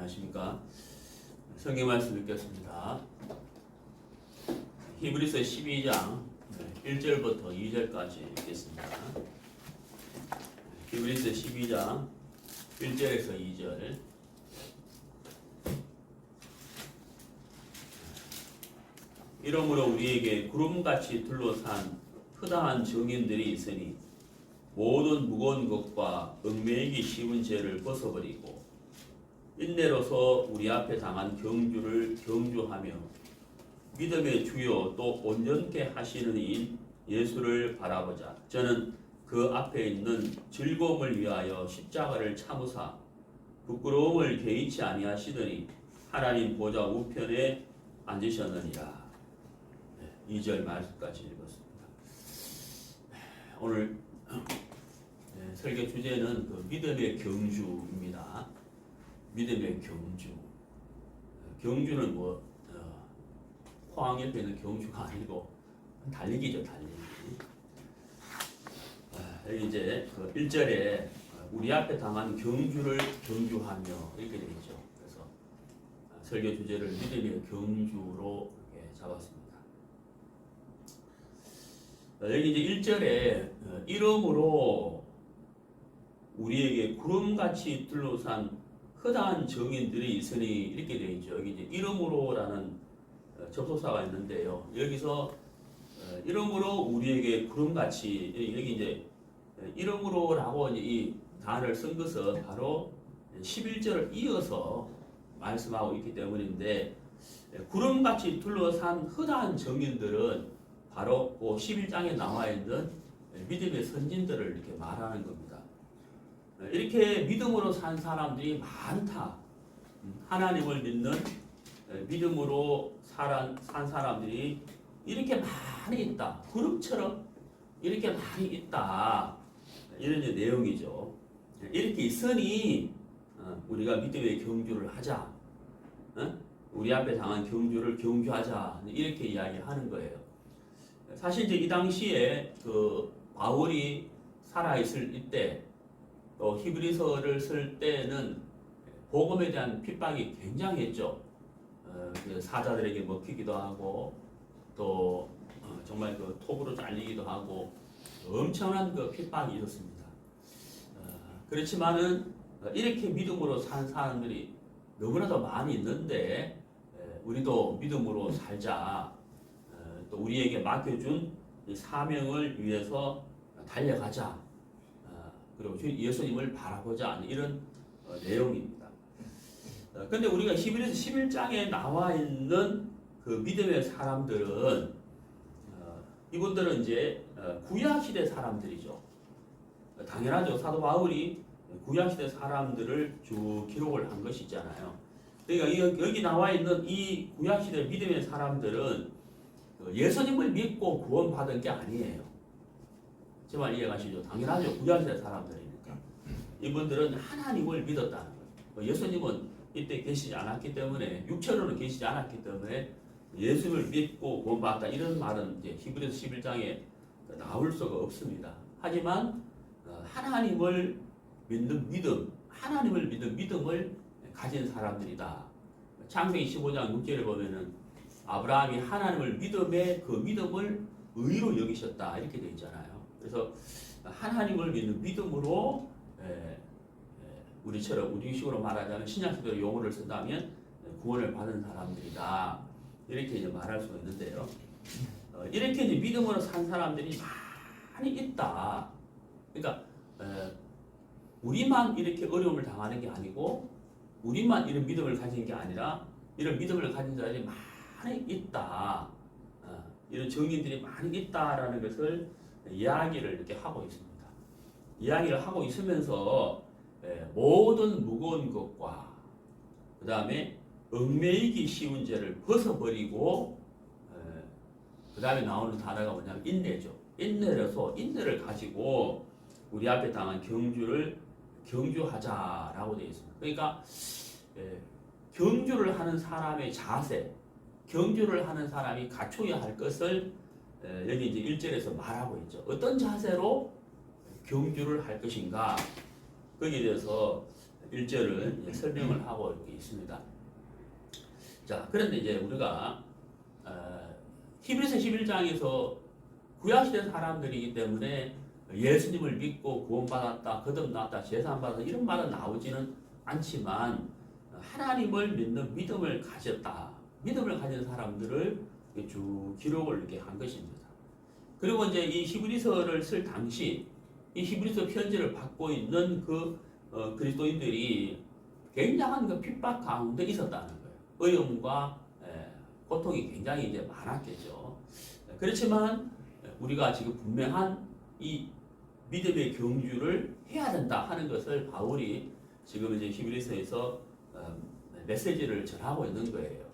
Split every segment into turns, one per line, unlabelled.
안녕하십니까. 성경 말씀 읽겠습니다. 히브리서 12장 1절부터 2절까지 읽겠습니다. 히브리서 12장 1절에서 2절. 이러므로 우리에게 구름같이 둘러싼 허다한 증인들이 있으니 모든 무거운 것과 얽매이기 쉬운 죄를 벗어버리고 인내로서 우리 앞에 당한 경주를 경주하며 믿음의 주요 또 온전케 하시는 이인 예수를 바라보자. 저는 그 앞에 있는 즐거움을 위하여 십자가를 참으사 부끄러움을 개의치 아니하시더니 하나님 보좌 우편에 앉으셨느니라. 2절 말씀까지 읽었습니다. 오늘 설교 주제는 그 믿음의 경주입니다. 믿음의 경주. 경주는 포항 옆에 있는 경주가 아니고 달리기죠, 달리기. 여기 이제 그 1절에 우리 앞에 당한 경주를 경주하며 이렇게 되어 있죠. 그래서 설교 주제를 믿음의 경주로 이렇게 잡았습니다. 여기 이제 1절에 이러므로 우리에게 구름같이 둘러싼 허다한 증인들이 있으니 이렇게 되어 있죠. 여기 이제 이러므로라는 접속사가 있는데요. 여기서 이러므로 우리에게 구름같이 여기 이제 이러므로라고 이 단어를 쓴 것은 바로 11절을 이어서 말씀하고 있기 때문인데 구름같이 둘러싼 허다한 증인들은 바로 그 11장에 나와 있는 믿음의 선진들을 이렇게 말하는 겁니다. 이렇게 믿음으로 산 사람들이 많다. 하나님을 믿는 믿음으로 산 사람들이 이렇게 많이 있다. 구름처럼 이렇게 많이 있다. 이런 내용이죠. 이렇게 있으니 우리가 믿음의 경주를 하자. 우리 앞에 당한 경주를 경주하자. 이렇게 이야기하는 거예요. 사실 이제 이 당시에 그 바울이 살아있을 이때 또 히브리서를 쓸 때는 복음에 대한 핍박이 굉장했죠. 그 사자들에게 먹히기도 하고 또 정말 그 톱으로 잘리기도 하고 엄청난 그 핍박이 있었습니다. 그렇지만은 이렇게 믿음으로 산 사람들이 너무나도 많이 있는데 우리도 믿음으로 살자. 또 우리에게 맡겨준 이 사명을 위해서 달려가자. 그리고 예수님을 바라보자. 이런 내용입니다. 근데 우리가 히브리서 11장에 나와 있는 그 믿음의 사람들은 이분들은 이제 구약시대 사람들이죠. 당연하죠. 사도 바울이 구약시대 사람들을 쭉 기록을 한 것이잖아요. 그러니까 여기 나와 있는 이 구약시대 믿음의 사람들은 예수님을 믿고 구원받은 게 아니에요. 제 말 이해가시죠? 당연하죠. 구약시대 사람들이니까. 이분들은 하나님을 믿었다는 거예요. 예수님은 이때 계시지 않았기 때문에, 육체로는 계시지 않았기 때문에 예수를 믿고 구원받았다. 이런 말은 이제 히브리서 11장에 나올 수가 없습니다. 하지만 하나님을 믿는 믿음, 하나님을 믿는 믿음을 가진 사람들이다. 창세기 15장 6절에 보면은 아브라함이 하나님을 믿음에 그 믿음을 의로 여기셨다. 이렇게 되어 있잖아요. 그래서 하나님을 믿는 믿음으로 우리식으로 말하자면 신약시대로 용어를 쓴다면 구원을 받은 사람들이다. 이렇게 이제 말할 수 있는데요. 이렇게 이제 믿음으로 산 사람들이 많이 있다. 그러니까 우리만 이렇게 어려움을 당하는 게 아니고 우리만 이런 믿음을 가진 게 아니라 이런 믿음을 가진 자들이 많이 있다. 이런 증인들이 많이 있다라는 것을 이야기를 이렇게 하고 있습니다. 이야기를 하고 있으면서 모든 무거운 것과 그 다음에 얽매이기 쉬운 죄를 벗어버리고 그 다음에 나오는 단어가 뭐냐면 인내죠. 인내를 가지고 우리 앞에 당한 경주를 경주하자라고 되어 있습니다. 그러니까 경주를 하는 사람의 자세, 경주를 하는 사람이 갖춰야 할 것을 여기 이제 1절에서 말하고 있죠. 어떤 자세로 경주를 할 것인가? 거기에 대해서 1절을 설명을 하고 이렇게 있습니다. 자, 그런데 이제 우리가 히브리서 11장에서 구약시대 사람들이기 때문에 예수님을 믿고 구원받았다, 거듭났다, 제사받았다 이런 말은 나오지는 않지만 하나님을 믿는 믿음을 가졌다, 믿음을 가진 사람들을 쭉 기록을 이렇게 한 것입니다. 그리고 이제 이 히브리서를 쓸 당시 이 히브리서 편지를 받고 있는 그 그리스도인들이 굉장한 그 핍박 가운데 있었다는 거예요. 어려움과 고통이 굉장히 이제 많았겠죠. 그렇지만 우리가 지금 분명한 이 믿음의 경주를 해야 된다 하는 것을 바울이 지금 이제 히브리서에서 메시지를 전하고 있는 거예요.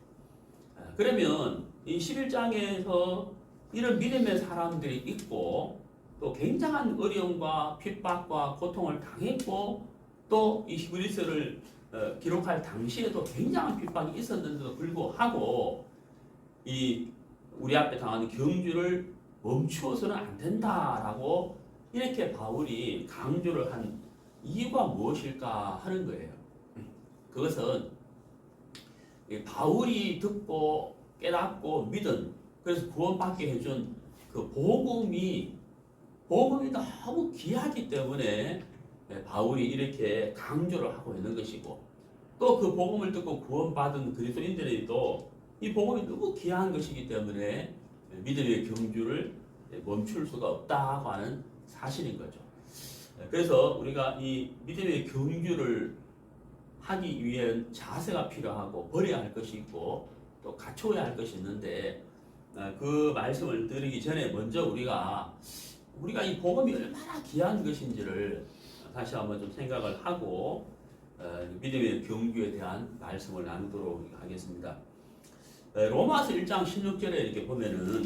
그러면 이 11장에서 이런 믿음의 사람들이 있고 또 굉장한 어려움과 핍박과 고통을 당했고 또 이 히브리서를 기록할 당시에도 굉장한 핍박이 있었는데도 불구하고 이 우리 앞에 당하는 경주를 멈추어서는 안 된다라고 이렇게 바울이 강조를 한 이유가 무엇일까 하는 거예요. 그것은 바울이 듣고 깨닫고 믿은, 그래서 구원받게 해준 그 복음이 너무 귀하기 때문에 바울이 이렇게 강조를 하고 있는 것이고, 또 그 복음을 듣고 구원받은 그리스도인들에게도 이 복음이 너무 귀한 것이기 때문에 믿음의 경주를 멈출 수가 없다고 하는 사실인 거죠. 그래서 우리가 이 믿음의 경주를 하기 위한 자세가 필요하고 버려야 할 것이 있고 또 갖춰야 할 것이 있는데, 그 말씀을 드리기 전에 먼저 우리가 이 복음이 얼마나 귀한 것인지를 다시 한번 좀 생각을 하고 믿음의 경주에 대한 말씀을 나누도록 하겠습니다. 로마서 1장 16절에 이렇게 보면은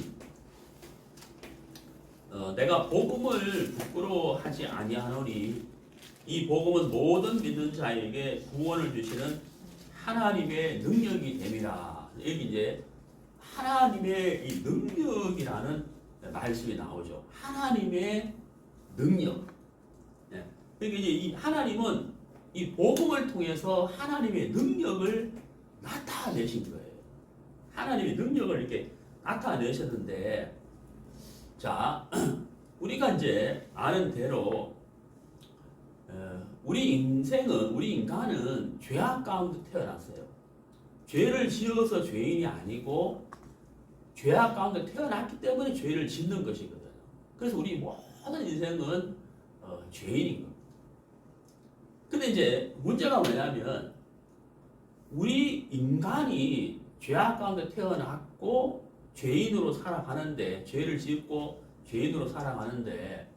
내가 복음을 부끄러워하지 아니하노니 이 복음은 모든 믿는 자에게 구원을 주시는 하나님의 능력이 됨이라. 여기 이제 하나님의 이 능력이라는 말씀이 나오죠. 하나님의 능력. 그러니까 이제 이 하나님은 이 복음을 통해서 하나님의 능력을 나타내신 거예요. 하나님의 능력을 이렇게 나타내셨는데, 자, 우리가 이제 아는 대로 우리 인간은 죄악 가운데 태어났어요. 죄를 지어서 죄인이 아니고 죄악 가운데 태어났기 때문에 죄를 짓는 것이거든요. 그래서 우리 모든 인생은 죄인인 겁니다. 근데 이제 문제가 뭐냐면 우리 인간이 죄악 가운데 태어났고 죄인으로 살아가는데, 죄를 짓고 죄인으로 살아가는데,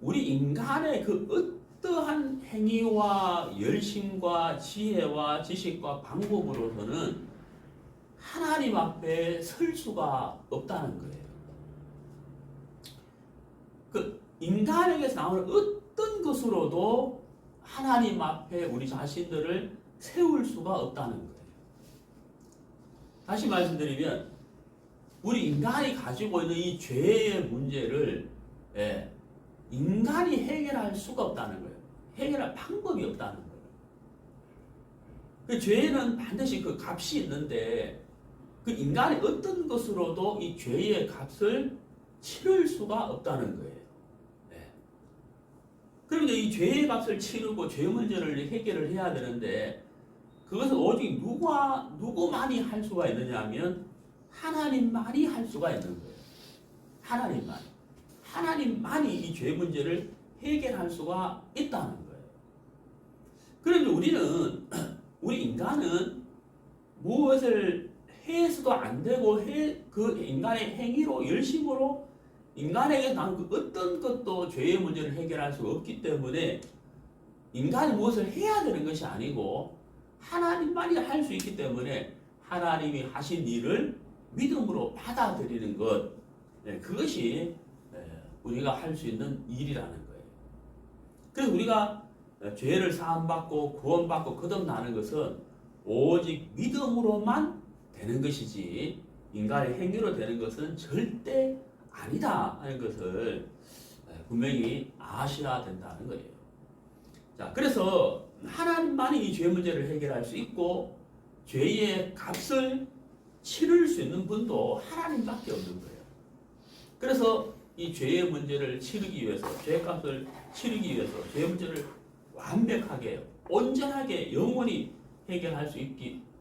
우리 인간의 그 어떠한 행위와 열심과 지혜와 지식과 방법으로서는 하나님 앞에 설 수가 없다는 거예요. 그 인간에게서 나오는 어떤 것으로도 하나님 앞에 우리 자신들을 세울 수가 없다는 거예요. 다시 말씀드리면 우리 인간이 가지고 있는 이 죄의 문제를 인간이 해결할 수가 없다는 거예요. 해결할 방법이 없다는 거예요. 그 죄는 반드시 그 값이 있는데 그 인간이 어떤 것으로도 이 죄의 값을 치를 수가 없다는 거예요. 그런데 이 죄의 값을 치르고 죄 문제를 해결을 해야 되는데 그것은 오직 누구만이 할 수가 있느냐 하면 하나님만이 할 수가 있는 거예요. 하나님만이 이 죄 문제를 해결할 수가 있다는 거예요. 그런데 우리 인간은 무엇을 해서도 안 되고 그 인간의 행위로 열심으로 인간에게 난 그 어떤 것도 죄의 문제를 해결할 수 없기 때문에 인간이 무엇을 해야 되는 것이 아니고 하나님만이 할 수 있기 때문에 하나님이 하신 일을 믿음으로 받아들이는 것, 그것이 우리가 할 수 있는 일이라는 거예요. 그래서 우리가 죄를 사함받고 구원받고 거듭나는 것은 오직 믿음으로만 되는 것이지 인간의 행위로 되는 것은 절대 아니다 하는 것을 분명히 아셔야 된다는 거예요. 자, 그래서 하나님만이 이 죄 문제를 해결할 수 있고 죄의 값을 치를 수 있는 분도 하나님밖에 없는 거예요. 그래서 이 죄의 문제를 치르기 위해서, 죄의 값을 치르기 위해서 죄의 문제를 완벽하게, 온전하게, 영원히 해결할 수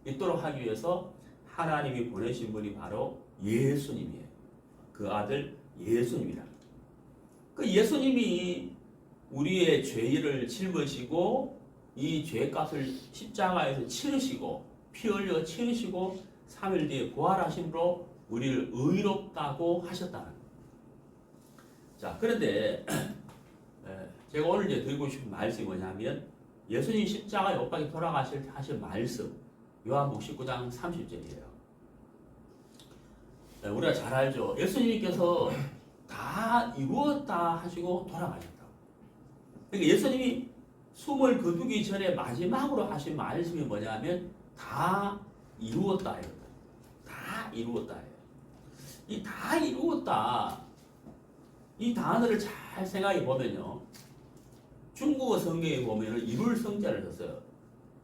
있도록 하기 위해서 하나님이 보내신 분이 바로 예수님이에요. 그 아들 예수님이라. 그 예수님이 우리의 죄를 짊으시고 이 죄값을 십자가에서 치르시고 피 흘려 치르시고 3일 뒤에 부활하심으로 우리를 의롭다고 하셨다는 거예요. 자, 그런데 제가 오늘 이제 드리고 싶은 말씀이 뭐냐면 예수님 십자가에 못 박혀 돌아가실 때 하신 말씀 요한복음 19장 30절이에요. 우리가 잘 알죠. 예수님께서 다 이루었다 하시고 돌아가셨다고. 그러니까 예수님이 숨을 거두기 전에 마지막으로 하신 말씀이 뭐냐면 다 이루었다 이거다. 다 이루었다. 이 다 이루었다. 이 단어를 잘 생각해 보면요. 중국어 성경에 보면은 이룰 성자를 썼어요.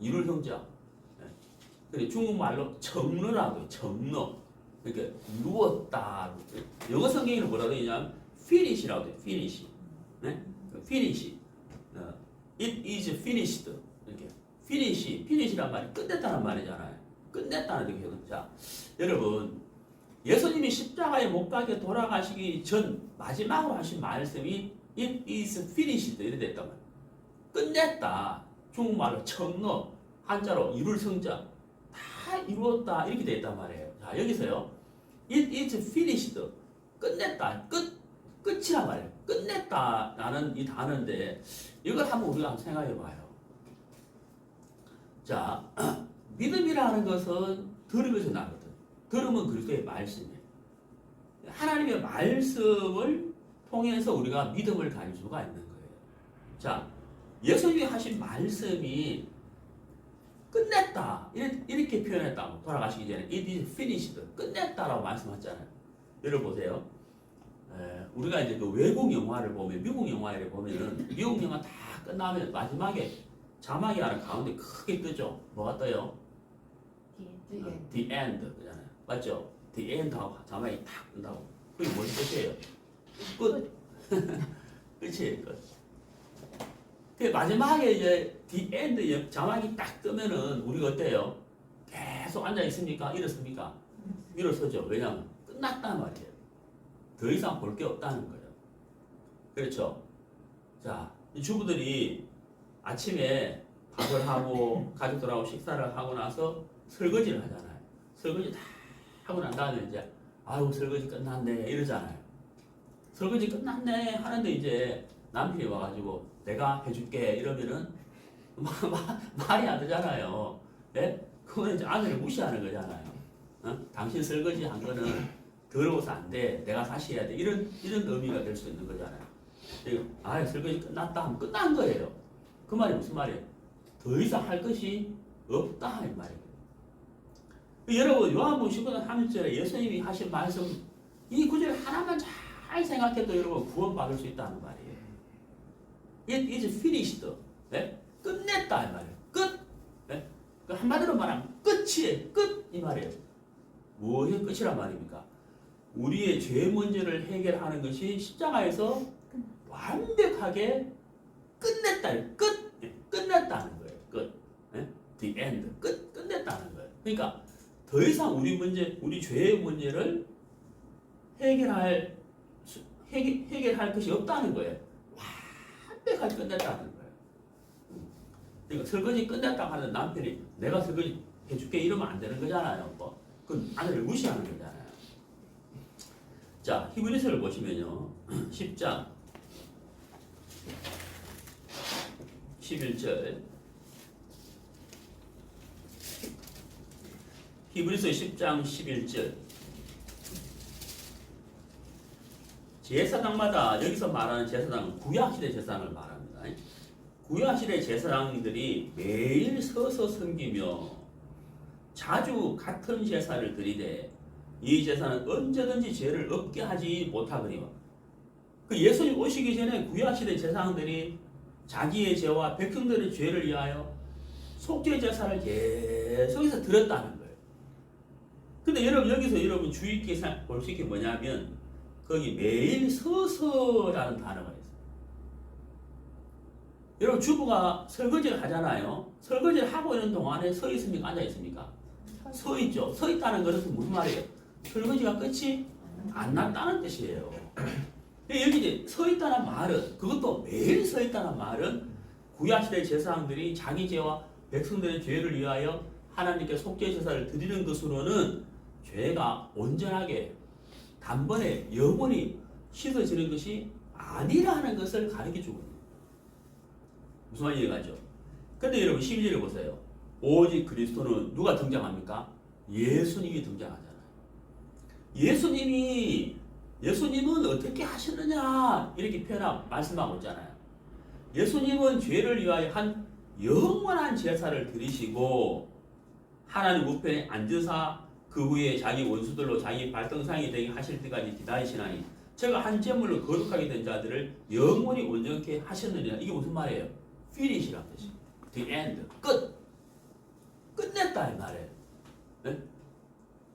이룰 성자. 근데 중국말로 정너라고 해요. 정너. 그러니까 이루었다. 영어 성경에는 뭐라고 되냐면 finish라고 돼요. finish. 네? finish. It is finished. 이렇게. finish란 말이 끝냈다는 말이잖아요. 끝냈다는 뜻이거든요. 자, 여러분, 예수님이 십자가에 못 박혀 돌아가시기 전 마지막으로 하신 말씀이 It is finished 이렇게 됐단 말이에요. 끝냈다. 중국말로 청너, 한자로 이룰 성자, 다 이루었다 이렇게 됐단 말이에요. 자, 여기서요. It is finished. 끝냈다. 끝이란 말이에요. 끝냈다라는 이 단어인데 이걸 한번 우리가 한번 생각해 봐요. 자, 믿음이라는 것은 들음에서 나거든. 들음은 그리스도의 말씀이에요. 하나님의 말씀을 통해서 우리가 믿음을 가질 수가 있는 거예요. 자, 예수님이 하신 말씀이 끝냈다 이렇게 표현했다고 돌아가시기 전에 It is finished 끝냈다라고 말씀하셨잖아요. 여러분 보세요. 우리가 이제 그 외국 영화를 보면 미국 영화를 보면은 미국 영화 다 끝나면 마지막에 자막이 하나 가운데 크게 뜨죠. 뭐가 떠요? The end 그잖아요. 맞죠? The end 하고 자막이 탁 뜬다고. 그게 뭔 뜻이에요? 끝. 끝이에요. 끝. 그 마지막에 이제 The end 자막이 딱 뜨면은 우리가 어때요? 계속 앉아 있습니까? 일어섭니까? 일어서죠. 왜냐하면 끝났단 말이에요. 더 이상 볼 게 없다는 거예요. 그렇죠? 자, 이 주부들이 아침에 밥을 하고 가족들하고 식사를 하고 나서 설거지를 하잖아요. 설거지 다 하고 난 다음에 이제 아유 설거지 끝났네 이러잖아요. 설거지 끝났네 하는데 이제 남편이 와가지고 내가 해줄게 이러면은 말이 안 되잖아요. 네? 그거는 이제 아내를 무시하는 거잖아요. 당신 설거지 한 거는 더러워서 안 돼. 내가 다시 해야 돼. 이런 의미가 될 수 있는 거잖아요. 아, 설거지 끝났다 하면 끝난 거예요. 그 말이 무슨 말이에요? 더 이상 할 것이 없다 이 말이에요. 여러분 요한복음 19장 3절에 예수님이 하신 말씀 이 구절 하나만 잘 생각해도 여러분 구원받을 수 있다는 말이에요. It is finished. 네? 끝냈다 이 말이에요. 끝. 네? 한마디로 말하면 끝이에요. 끝 이 말이에요. 무엇이 끝이란 말입니까? 우리의 죄 문제를 해결하는 것이 십자가에서 완벽하게 끝냈다. 끝. 끝냈다는 거예요. 끝. 네? The end. 끝냈다는 거예요. 그러니까 더 이상 우리 죄의 문제를 해결할 것이 없다는 거예요. 완벽하게 끝냈다는 거예요. 그러니까 설거지 끝냈다 하는 남편이 내가 설거지 해줄게 이러면 안 되는 거잖아요. 그건 아내를 무시하는 거잖아요. 자, 히브리서를 보시면요. 10장 11절 히브리서 10장 11절 제사장마다 여기서 말하는 제사장은 구약시대 제사장을 말합니다. 구약시대 제사장들이 매일 서서 섬기며 자주 같은 제사를 드리되 이 제사는 언제든지 죄를 없게 하지 못하거니와 그 예수님 오시기 전에 구약시대 제사장들이 자기의 죄와 백성들의 죄를 위하여 속죄 제사를 계속해서 드렸다는 거예요. 근데 여러분 여기서 여러분 주의 있게 볼 수 있게 뭐냐면 거기 매일 서서라는 단어가 있어요. 여러분 주부가 설거지를 하잖아요. 설거지를 하고 있는 동안에 서 있습니까? 앉아 있습니까? 서 있죠. 서 있다는 것은 무슨 말이에요? 설거지가 끝이 안 났다는 뜻이에요. 여기 이제 서 있다는 말은, 그것도 매일 서 있다는 말은 구약시대 제사장들이 자기 죄와 백성들의 죄를 위하여 하나님께 속죄 제사를 드리는 것으로는 죄가 온전하게 단번에 영원히 씻어지는 것이 아니라는 것을 가르쳐 주거든요. 무슨 말인지 이해가죠? 근데 여러분 12절에 보세요. 오직 그리스도는 누가 등장합니까? 예수님이 등장하잖아요. 예수님은 어떻게 하셨느냐 이렇게 말씀하고 있잖아요. 예수님은 죄를 위하여 한 영원한 제사를 드리시고 하나님 우편에 앉으사 그 후에 자기 원수들로 자기 발등상이 되게 하실 때까지 기다리시나니 제가 한 제물로 거룩하게 된 자들을 영원히 온전케 하셨느니라. 이게 무슨 말이에요? finish라는 뜻이에요. the end, 끝냈다 이 말이에요. 네?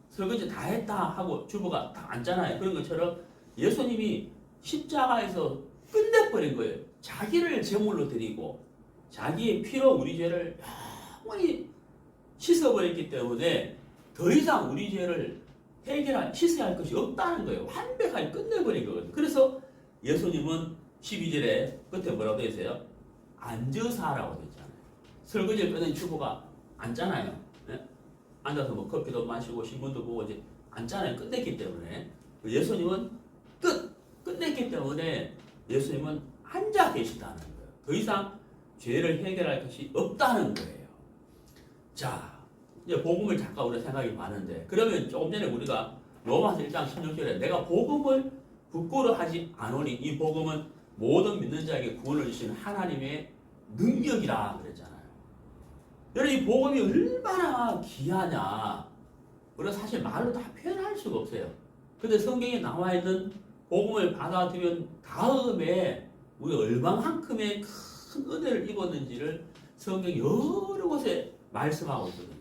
설거지 다 했다 하고 주부가 다 앉잖아요. 그런 것처럼 예수님이 십자가에서 끝내버린 거예요. 자기를 제물로 드리고 자기의 피로 우리 죄를 영원히 씻어버렸기 때문에 더 이상 우리 죄를 씻어야 할 것이 없다는 거예요. 완벽하게 끝내버린 거거든요. 그래서 예수님은 12절에 끝에 뭐라고 되어 있어요? 앉으사라고 되어 있잖아요. 설거지를 끝낸 주부가 앉잖아요. 네? 앉아서 뭐 커피도 마시고 신문도 보고 이제 앉잖아요. 끝냈기 때문에. 예수님은 끝냈기 때문에 예수님은 앉아 계시다는 거예요. 더 이상 죄를 해결할 것이 없다는 거예요. 자, 이제 복음을 잠깐 우리가 생각이 많은데, 그러면 조금 전에 우리가 로마서 1장 16절에 내가 복음을 부끄러워하지 않으니 이 복음은 모든 믿는 자에게 구원을 주시는 하나님의 능력이라 그랬잖아요. 여러분 이 복음이 얼마나 귀하냐 우리가 사실 말로 다 표현할 수가 없어요. 근데 성경에 나와 있는 복음을 받아들인 다음에 우리가 얼마만큼의 큰 은혜를 입었는지를 성경 여러 곳에 말씀하고 있거든요.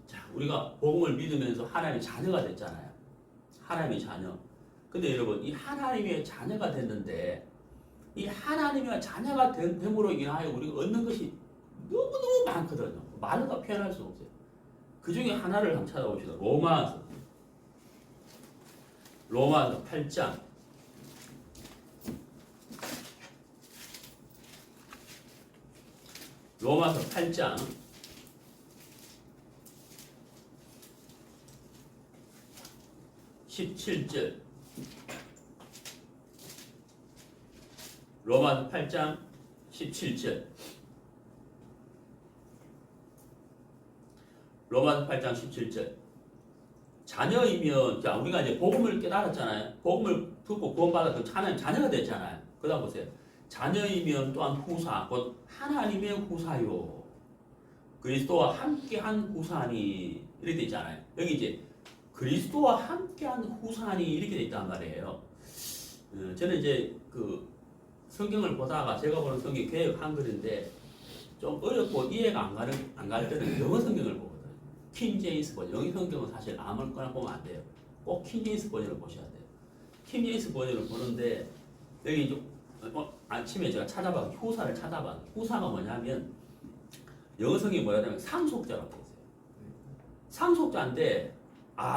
자, 우리가 복음을 믿으면서 하나님의 자녀가 됐잖아요. 하나님의 자녀. 근데 여러분 이 하나님의 자녀가 됐는데 이 하나님의 자녀가 됨으로 인하여 우리가 얻는 것이 너무너무 많거든요. 말로 다 표현할 수 없어요. 그 중에 하나를 한번 찾아봅시다. 로마서 8장. 로마서 8장 17절. 로마서 8장 17절. 로마서 8장 17절. 자녀이면, 자, 우리가 이제 복음을 깨달았잖아요. 복음을 듣고 구원받아서 자녀가 됐잖아요. 그 다음 보세요. 자녀이면 또한 후사, 곧 하나님의 후사요. 그리스도와 함께한 후사니. 이렇게 돼 있잖아요. 여기 이제 그리스도와 함께한 후사니 이렇게 돼 있단 말이에요. 저는 이제 그 성경을 보다가 제가 보는 성경 개역 한글인데 좀 어렵고 이해가 안 갈 때는 영어 성경을 보거든요. 킹 제임스 버전. 영어 성경은 사실 아무거나 보면 안 돼요. 꼭 킹 제임스 버전을 보셔야 돼요. 킹 제임스 버전을 보는데 여기 좀 아침에 제가 후사를 찾아봤어요. 후사가 뭐냐면 영어 성경이 뭐라 하면 상속자라고 했어요. 상속자인데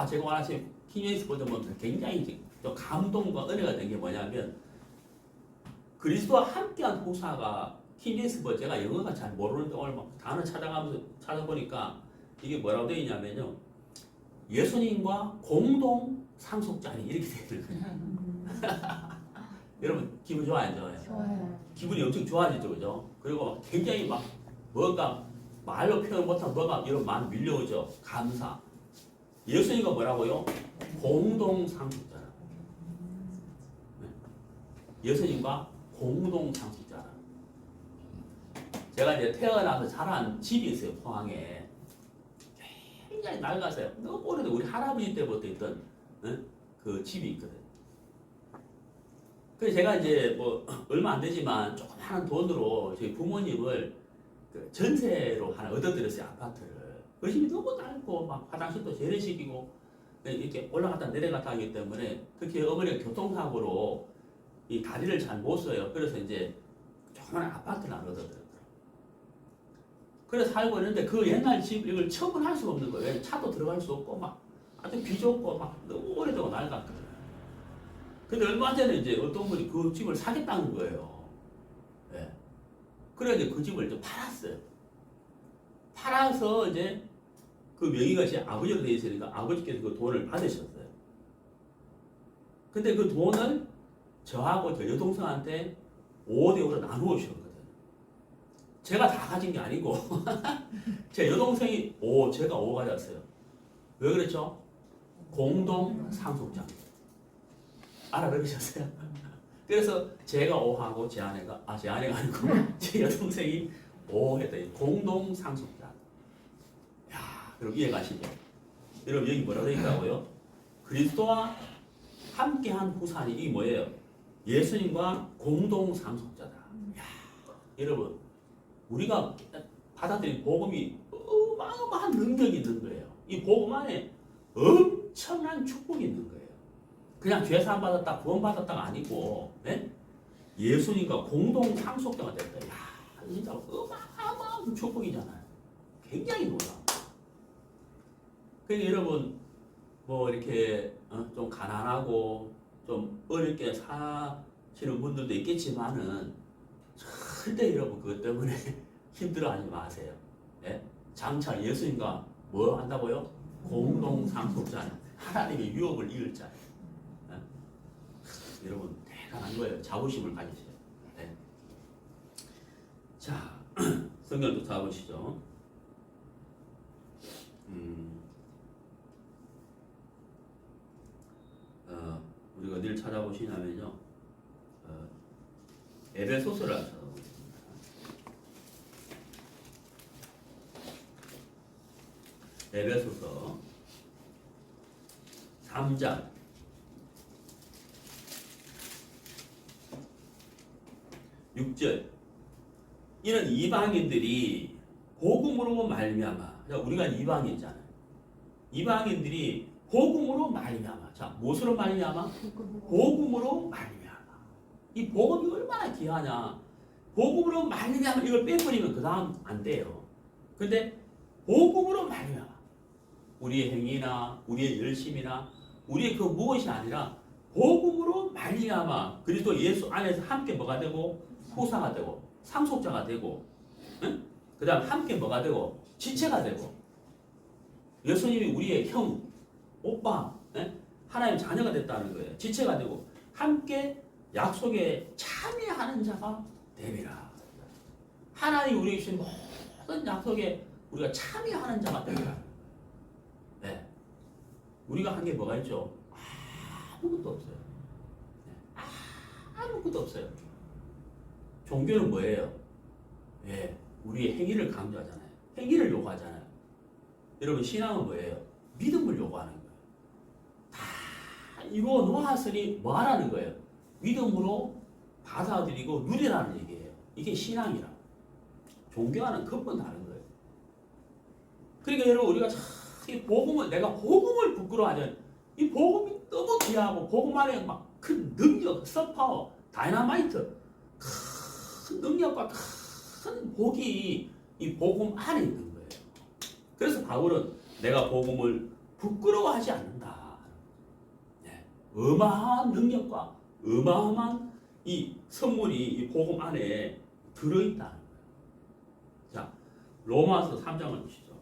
제가 오늘 아침에 킹 제임스 버전 보면 굉장히 또 감동과 은혜가 된 게 뭐냐면 그리스도와 함께한 후사가 킹 제임스 버전, 제가 영어가 잘 모르는데 오늘 막 단어 찾아보니까 이게 뭐라고 되어 있냐면요. 예수님과 공동 상속자니 이렇게 되어 있는 거예요. 여러분 기분 좋아요, 안 좋아요?
좋아요.
기분이 엄청 좋아지죠, 그죠? 그리고 굉장히 막 뭔가 말로 표현 못한 뭐가 이런 막 밀려오죠. 감사. 예수님과 뭐라고요? 공동 상속자라. 예수님과 공동 상속자라. 제가 이제 태어나서 자란 집이 있어요, 포항에. 굉장히 낡았어요. 너무 오래된 우리 할아버지 때부터 있던 그 집이 있거든. 그래서 제가 이제 뭐 얼마 안 되지만 조그마한 돈으로 저희 부모님을 그 전세로 하나 얻어들였어요, 아파트를. 그 집이 너무 넓고 막 화장실도 재래식이고 이렇게 올라갔다 내려갔다 하기 때문에 특히 어머니가 교통사고로 이 다리를 잘 못 써요. 그래서 이제 조그마한 아파트를 하나 얻어들었더라고요. 그래서 살고 있는데 그 옛날 집 이걸 처분할 수가 없는 거예요. 차도 들어갈 수 없고 막 아주 비좁고 막 너무 오래되고 낡았거든요. 근데 얼마 전에 이제 어떤 분이 그 집을 사겠다는 거예요. 예. 그래 이제 그 집을 이제 팔았어요. 팔아서 이제 그 명의가 제 아버지로 돼 있으니까 아버지께서 그 돈을 받으셨어요. 근데 그 돈을 저하고 저 여동생한테 5대5로 나누어 주셨거든요. 제가 다 가진 게 아니고 제 여동생이 5, 제가 5 가졌어요. 왜 그랬죠? 공동 상속자. 알아들으셨어요? 그래서 제가 5하고 제 아내가 아니고 제 여동생이 5 했더니 공동 상속자. 야, 그럼 이해가시죠? 여러분 여기 뭐라고 되어 있다고요? 그리스도와 함께한 후산이 이게 뭐예요? 예수님과 공동 상속자다. 야, 여러분 우리가 받아들인 복음이 어마어마한 능력이 있는 거예요. 이 복음 안에 엄청난 축복이 있는 거예요. 그냥 죄사함 받았다, 구원 받았다가 아니고, 네? 예수님과 공동 상속자가 됐다. 야, 진짜 어마어마한 축복이잖아요. 굉장히 놀라워. 그러니까 여러분, 뭐 이렇게 좀 가난하고 좀 어렵게 사시는 분들도 있겠지만은 절대 여러분 그것 때문에 힘들어하지 마세요. 네? 장차 예수님과 뭐 한다고요? 공동 상속자는 하나님의 유업을 이을 자예요. 여러분 대단한 거예요. 자부심을 가지세요. 네. 자, 성경 또 찾아보시죠. 우리가 어디를 찾아보시냐면요. 에베소서를 찾아보겠습니다. 에베소서 3장 6절. 이는 이방인들이 복음으로 말미암아. 우리가 이방인이잖아요. 이방인들이 복음으로 말미암아. 자, 무엇으로 말미암아? 복음으로 말미암아. 이 복음이 얼마나 귀하냐. 복음으로 말미암아. 이걸 빼버리면 그 다음 안 돼요. 근데 복음으로 말미암아. 우리의 행위나 우리의 열심이나 우리의 그 무엇이 아니라 복음으로 말미암아. 그리스도 예수 안에서 함께 뭐가 되고 후사가 되고 상속자가 되고, 응? 그 다음 함께 뭐가 되고 지체가 되고, 예수님이 우리의 형, 오빠, 응? 하나님 자녀가 됐다는 거예요. 지체가 되고 함께 약속에 참여하는 자가 되리라. 하나님 우리에게 주신 모든 약속에 우리가 참여하는 자가 되리라. 네. 우리가 한 게 뭐가 있죠? 아무것도 없어요. 네. 아무것도 없어요. 종교는 뭐예요? 예, 우리의 행위를 강조하잖아요. 행위를 요구하잖아요. 여러분 신앙은 뭐예요? 믿음을 요구하는 거예요. 다 이루어 놓았으니 뭐 하라는 거예요? 믿음으로 받아들이고 누리라는 얘기예요. 이게 신앙이라고. 종교와는 근본 다른 거예요. 그러니까 여러분 우리가 이 복음을 내가 복음을 부끄러워하는 이 복음이 너무 귀하고 복음 안에 막 큰 능력, 서파워, 다이너마이트 큰 능력과 큰 복이 이 복음 안에 있는 거예요. 그래서 바울은 내가 복음을 부끄러워하지 않는다. 네. 어마어마한 능력과 어마어마한 이 선물이 이 복음 안에 들어있다는 거예요. 자, 로마서 3장을 보시죠.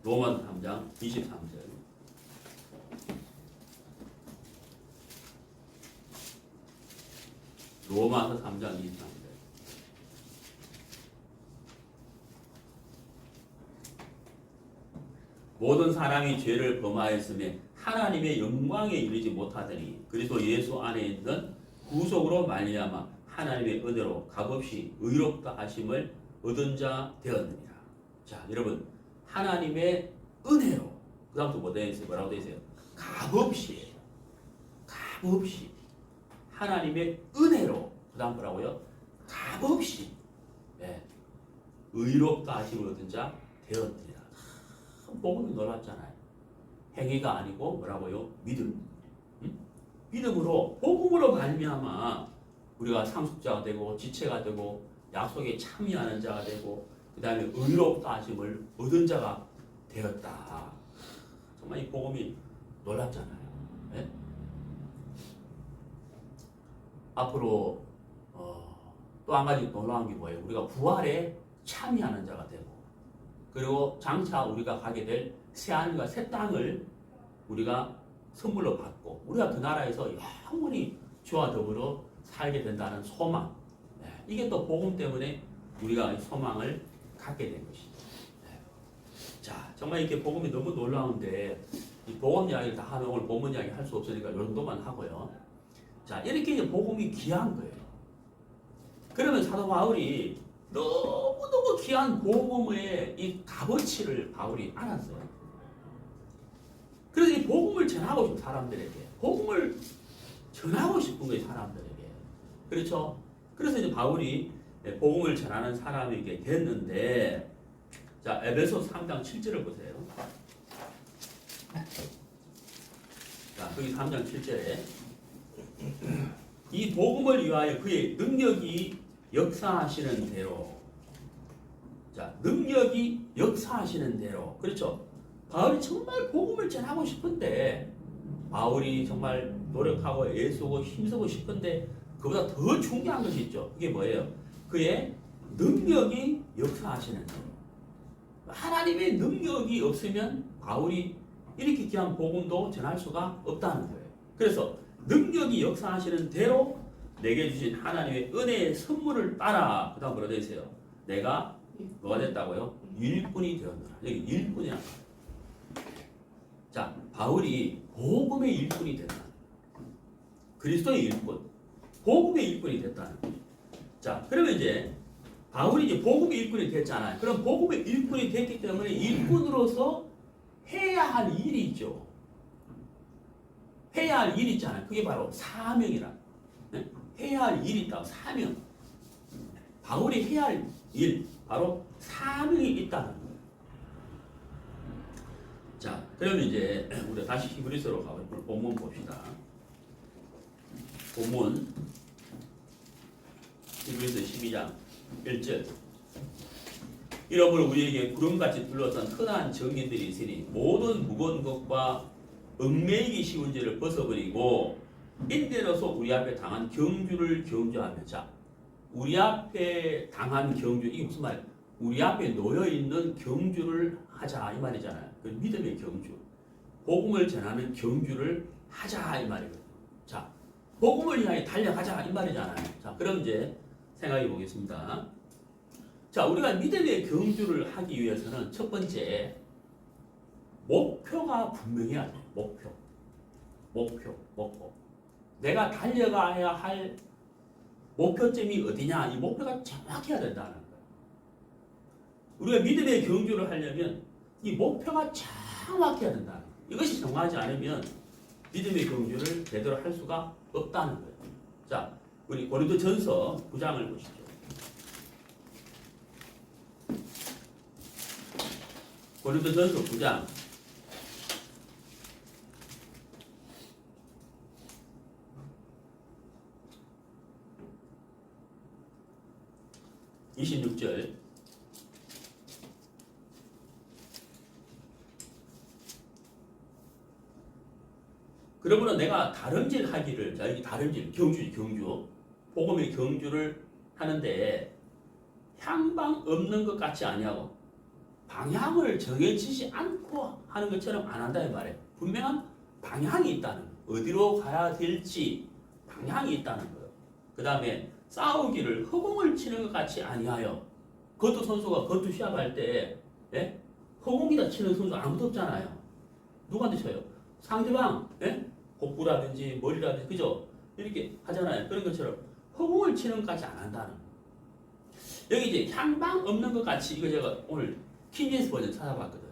로마서 3장 23절. 로마서 3장 23절. 모든 사람이 죄를 범하였으며 하나님의 영광에 이르지 못하더니 그리스도 예수 안에 있는 구속으로 말미암아 하나님의 은혜로 값없이 의롭다 하심을 얻은 자 되었느니라. 자, 여러분 하나님의 은혜로 그 다음부터 뭐 되어 있어요? 뭐라고 되어 있어요? 값없이. 값없이. 하나님의 은혜로 그다음 뭐라고요? 값없이 예, 의롭다 하심을 얻은 자 되었느니라. 복음이 놀랍잖아요. 행위가 아니고 뭐라고요? 믿음. 믿음으로 복음으로 말미암아 우리가 상속자가 되고 지체가 되고 약속에 참여하는 자가 되고 그 다음에 의롭다 하심을 얻은 자가 되었다. 정말 이 복음이 놀랍잖아요. 네? 앞으로 또 한 가지 놀라운 게 뭐예요? 우리가 부활에 참여하는 자가 되고 그리고 장차 우리가 가게 될 새하늘과 새 땅을 우리가 선물로 받고 우리가 그 나라에서 영원히 주와 더불어 살게 된다는 소망. 네. 이게 또 복음 때문에 우리가 소망을 갖게 된 것이죠. 네. 자, 정말 이렇게 복음이 너무 놀라운데 이 복음 이야기를 다 하면 오늘 본문 이야기 할 수 없으니까 이 정도만 하고요. 자, 이렇게 이제 복음이 귀한 거예요. 그러면 사도 바울이 너무너무 귀한 복음의 이 값어치를 바울이 알았어요. 그래서 이 복음을 전하고 싶은 사람들에게 복음을 전하고 싶은 거예요. 사람들에게. 그렇죠? 그래서 이제 바울이 복음을 전하는 사람에게 됐는데 자, 에베소 3장 7절을 보세요. 자, 거기 3장 7절에 이 복음을 위하여 그의 능력이 역사하시는 대로 자, 능력이 역사하시는 대로 그렇죠? 바울이 정말 복음을 전하고 싶은데 바울이 정말 노력하고 애쓰고 힘쓰고 싶은데 그보다 더 중요한 것이 있죠. 그게 뭐예요? 그의 능력이 역사하시는 대로 하나님의 능력이 없으면 바울이 이렇게 귀한 복음도 전할 수가 없다는 거예요. 그래서 능력이 역사하시는 대로 내게 주신 하나님의 은혜의 선물을 따라 그 다음 뭐라 되어 있어요? 내가 뭐가 됐다고요? 일꾼이 되었노라. 여기 일꾼이야. 자, 바울이 복음의 일꾼이 됐다. 그리스도의 일꾼, 복음의 일꾼이 됐다는 거죠. 자, 그러면 이제 바울이 이제 복음의 일꾼이 됐잖아요. 그럼 복음의 일꾼이 됐기 때문에 일꾼으로서 해야 할 일이 있죠. 해야 할 일이 있잖아요. 그게 바로 사명이라. 네? 해야 할 일이 있다고 사명. 바울이 해야 할 일, 바로 사명이 있다는 거예요. 자, 그러면 이제 우리 다시 히브리서로 가고 본문 봅시다. 본문 히브리서 12장 1절. 이러므로 우리에게 구름같이 둘러싼 흔한 정인들이 있으니 모든 무거운 것과 얽매이기 쉬운 죄를 벗어버리고 인대로서 우리 앞에 당한 경주를 경주하며 자, 우리 앞에 당한 경주 이게 무슨 말이에요? 우리 앞에 놓여 있는 경주를 하자 이 말이잖아요. 그 믿음의 경주, 복음을 전하는 경주를 하자 이 말이거든요. 자, 복음을 향해 달려가자 이 말이잖아요. 자, 그럼 이제 생각해 보겠습니다. 자, 우리가 믿음의 경주를 하기 위해서는 첫 번째 목표가 분명해야 돼요. 목표. 내가 달려가야 할 목표점이 어디냐? 이 목표가 정확해야 된다는 거예요. 우리가 믿음의 경주를 하려면 이 목표가 정확해야 된다는 거예요. 이것이 정확하지 않으면 믿음의 경주를 제대로 할 수가 없다는 거예요. 자, 우리 고린도전서 9장을 보시죠. 고린도전서 9장 26절. 그러므로 내가 다름질 하기를, 자, 여기 다름질, 경주. 복음의 경주를 하는데 향방 없는 것 같지 아니하고 방향을 정해지지 않고 하는 것처럼 안 한다 이 말이에요. 분명한 방향이 있다는 거예요. 어디로 가야 될지 방향이 있다는 거예요. 그 다음에 싸우기를 허공을 치는 것 같이 아니하여 거투 선수가 거투 시합할 때 허공이다 치는 선수 아무도 없잖아요. 누구한테 쳐요? 상대방 복부라든지 머리라든지 그죠? 이렇게 하잖아요. 그런 것처럼 허공을 치는 것 같이 안 한다는 거예요. 여기 이제 향방 없는 것 같이 이거 제가 오늘 킹제임스 버전 찾아봤거든요.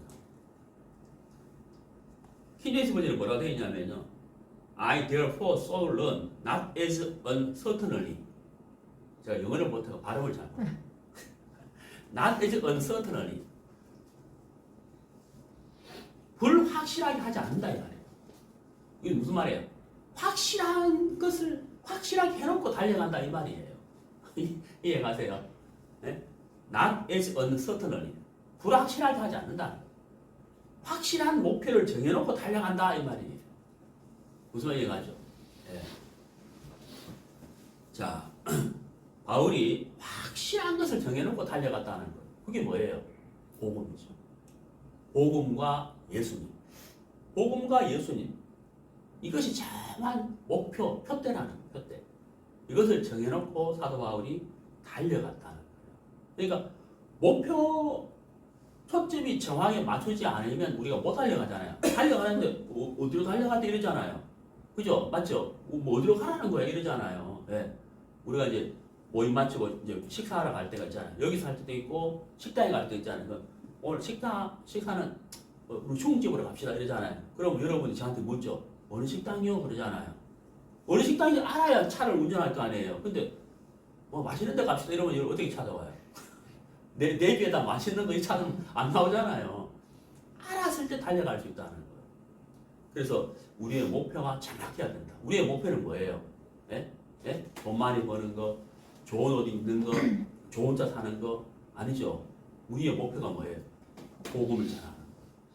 킹제임스 버전이 뭐라고 되어 있냐면요. I therefore so learn not as uncertainly. 제가 영어를 못해서 발음을 잘 못해요. Not as uncertainly. 불확실하게 하지 않는다 이 말이에요. 이게 무슨 말이에요? 확실한 것을 확실하게 해놓고 달려간다 이 말이에요. 이해가세요? 네? Not as uncertainly. 불확실하게 하지 않는다. 확실한 목표를 정해놓고 달려간다 이 말이에요. 무슨 말 이해가죠? 네. 자, 바울이 확실한 것을 정해놓고 달려갔다는 거예요. 그게 뭐예요? 복음이죠. 복음과 예수님. 복음과 예수님. 이것이 정말 목표, 표대라는 거예요. 표대. 이것을 정해놓고 사도 바울이 달려갔다는 거예요. 그러니까 목표 초점이 정확하게 맞추지 않으면 우리가 못 달려가잖아요. 달려가는데 어디로 달려가다 이러잖아요. 그죠? 맞죠? 뭐 어디로 가라는 거야 이러잖아요. 네. 우리가 이제 모임 마치고 이제 식사하러 갈 때가 있잖아요. 여기서 할 때도 있고 식당에 갈 때 있잖아요. 오늘 식사는 우리 중국집으로 갑시다 이러잖아요. 그럼 여러분이 저한테 묻죠. 어느 식당이요? 그러잖아요. 어느 식당인지 알아야 차를 운전할 거 아니에요. 근데 뭐 맛있는 데 갑시다 이러면 이걸 어떻게 찾아와요? 내 내비에다 맛있는 거 이 차는 안 나오잖아요. 알았을 때 달려갈 수 있다는 거예요. 그래서 우리의 목표가 정확해야 된다. 우리의 목표는 뭐예요? 네? 네? 돈 많이 버는 거, 좋은 옷 입는 거, 좋은 차 사는 거 아니죠. 우리의 목표가 뭐예요? 복음을 전하는 거.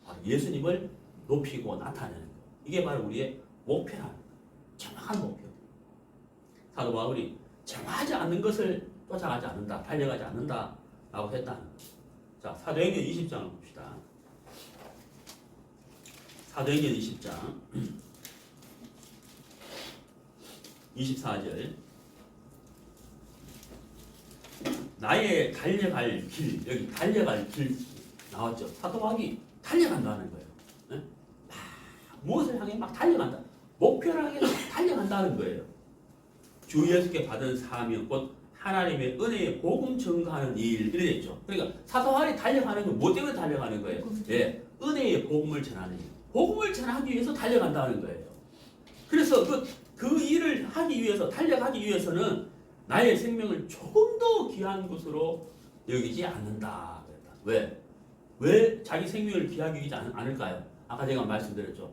바로 예수님을 높이고 나타내는 거. 이게 바로 우리의 목표라는 거. 정확한 목표. 사도 바울이 정하지 않는 것을 쫓아가지 않는다, 달려가지 않는다 라고 했다는 거. 자, 사도행전 20장을 봅시다. 사도행전 20장 24절. 나의 달려갈 길, 여기 달려갈 길 나왔죠. 사도 바울이 달려간다는 거예요. 네? 무엇을 향해 막 달려간다. 목표를 향해 달려간다는 거예요. 주 예수께 받은 사명, 곧 하나님의 은혜의 복음 증거하는 일, 이래 있죠. 그러니까 사도 바울이 달려가는 건 뭐 때문에 달려가는 거예요? 예, 은혜의 복음을 전하는 일. 복음을 전하기 위해서 달려간다는 거예요. 그래서 그 일을 하기 위해서, 달려가기 위해서는 나의 생명을 조금 더 귀한 것으로 여기지 않는다. 왜? 왜 자기 생명을 귀하게 여기지 않을까요? 아까 제가 말씀드렸죠.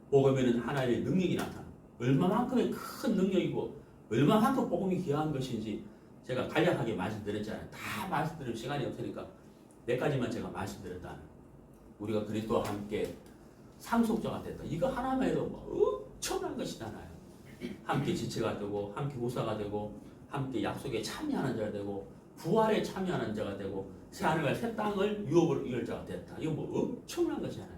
복음에는 하나님의 능력이 나타나. 얼마만큼의 큰 능력이고 얼마만큼 복음이 귀한 것인지 제가 간략하게 말씀드렸잖아요. 다 말씀드릴 시간이 없으니까 몇 가지만 제가 말씀드렸다는. 우리가 그리스도와 함께 상속자가 됐다. 이거 하나만 해도 뭐 엄청난 것이잖아요. 함께 지체가 되고 함께 후사가 되고 함께 약속에 참여하는 자가 되고 부활에 참여하는 자가 되고 새하늘과 새 땅을 유업으로 이을 자가 됐다. 이거 뭐 엄청난 것이잖아요.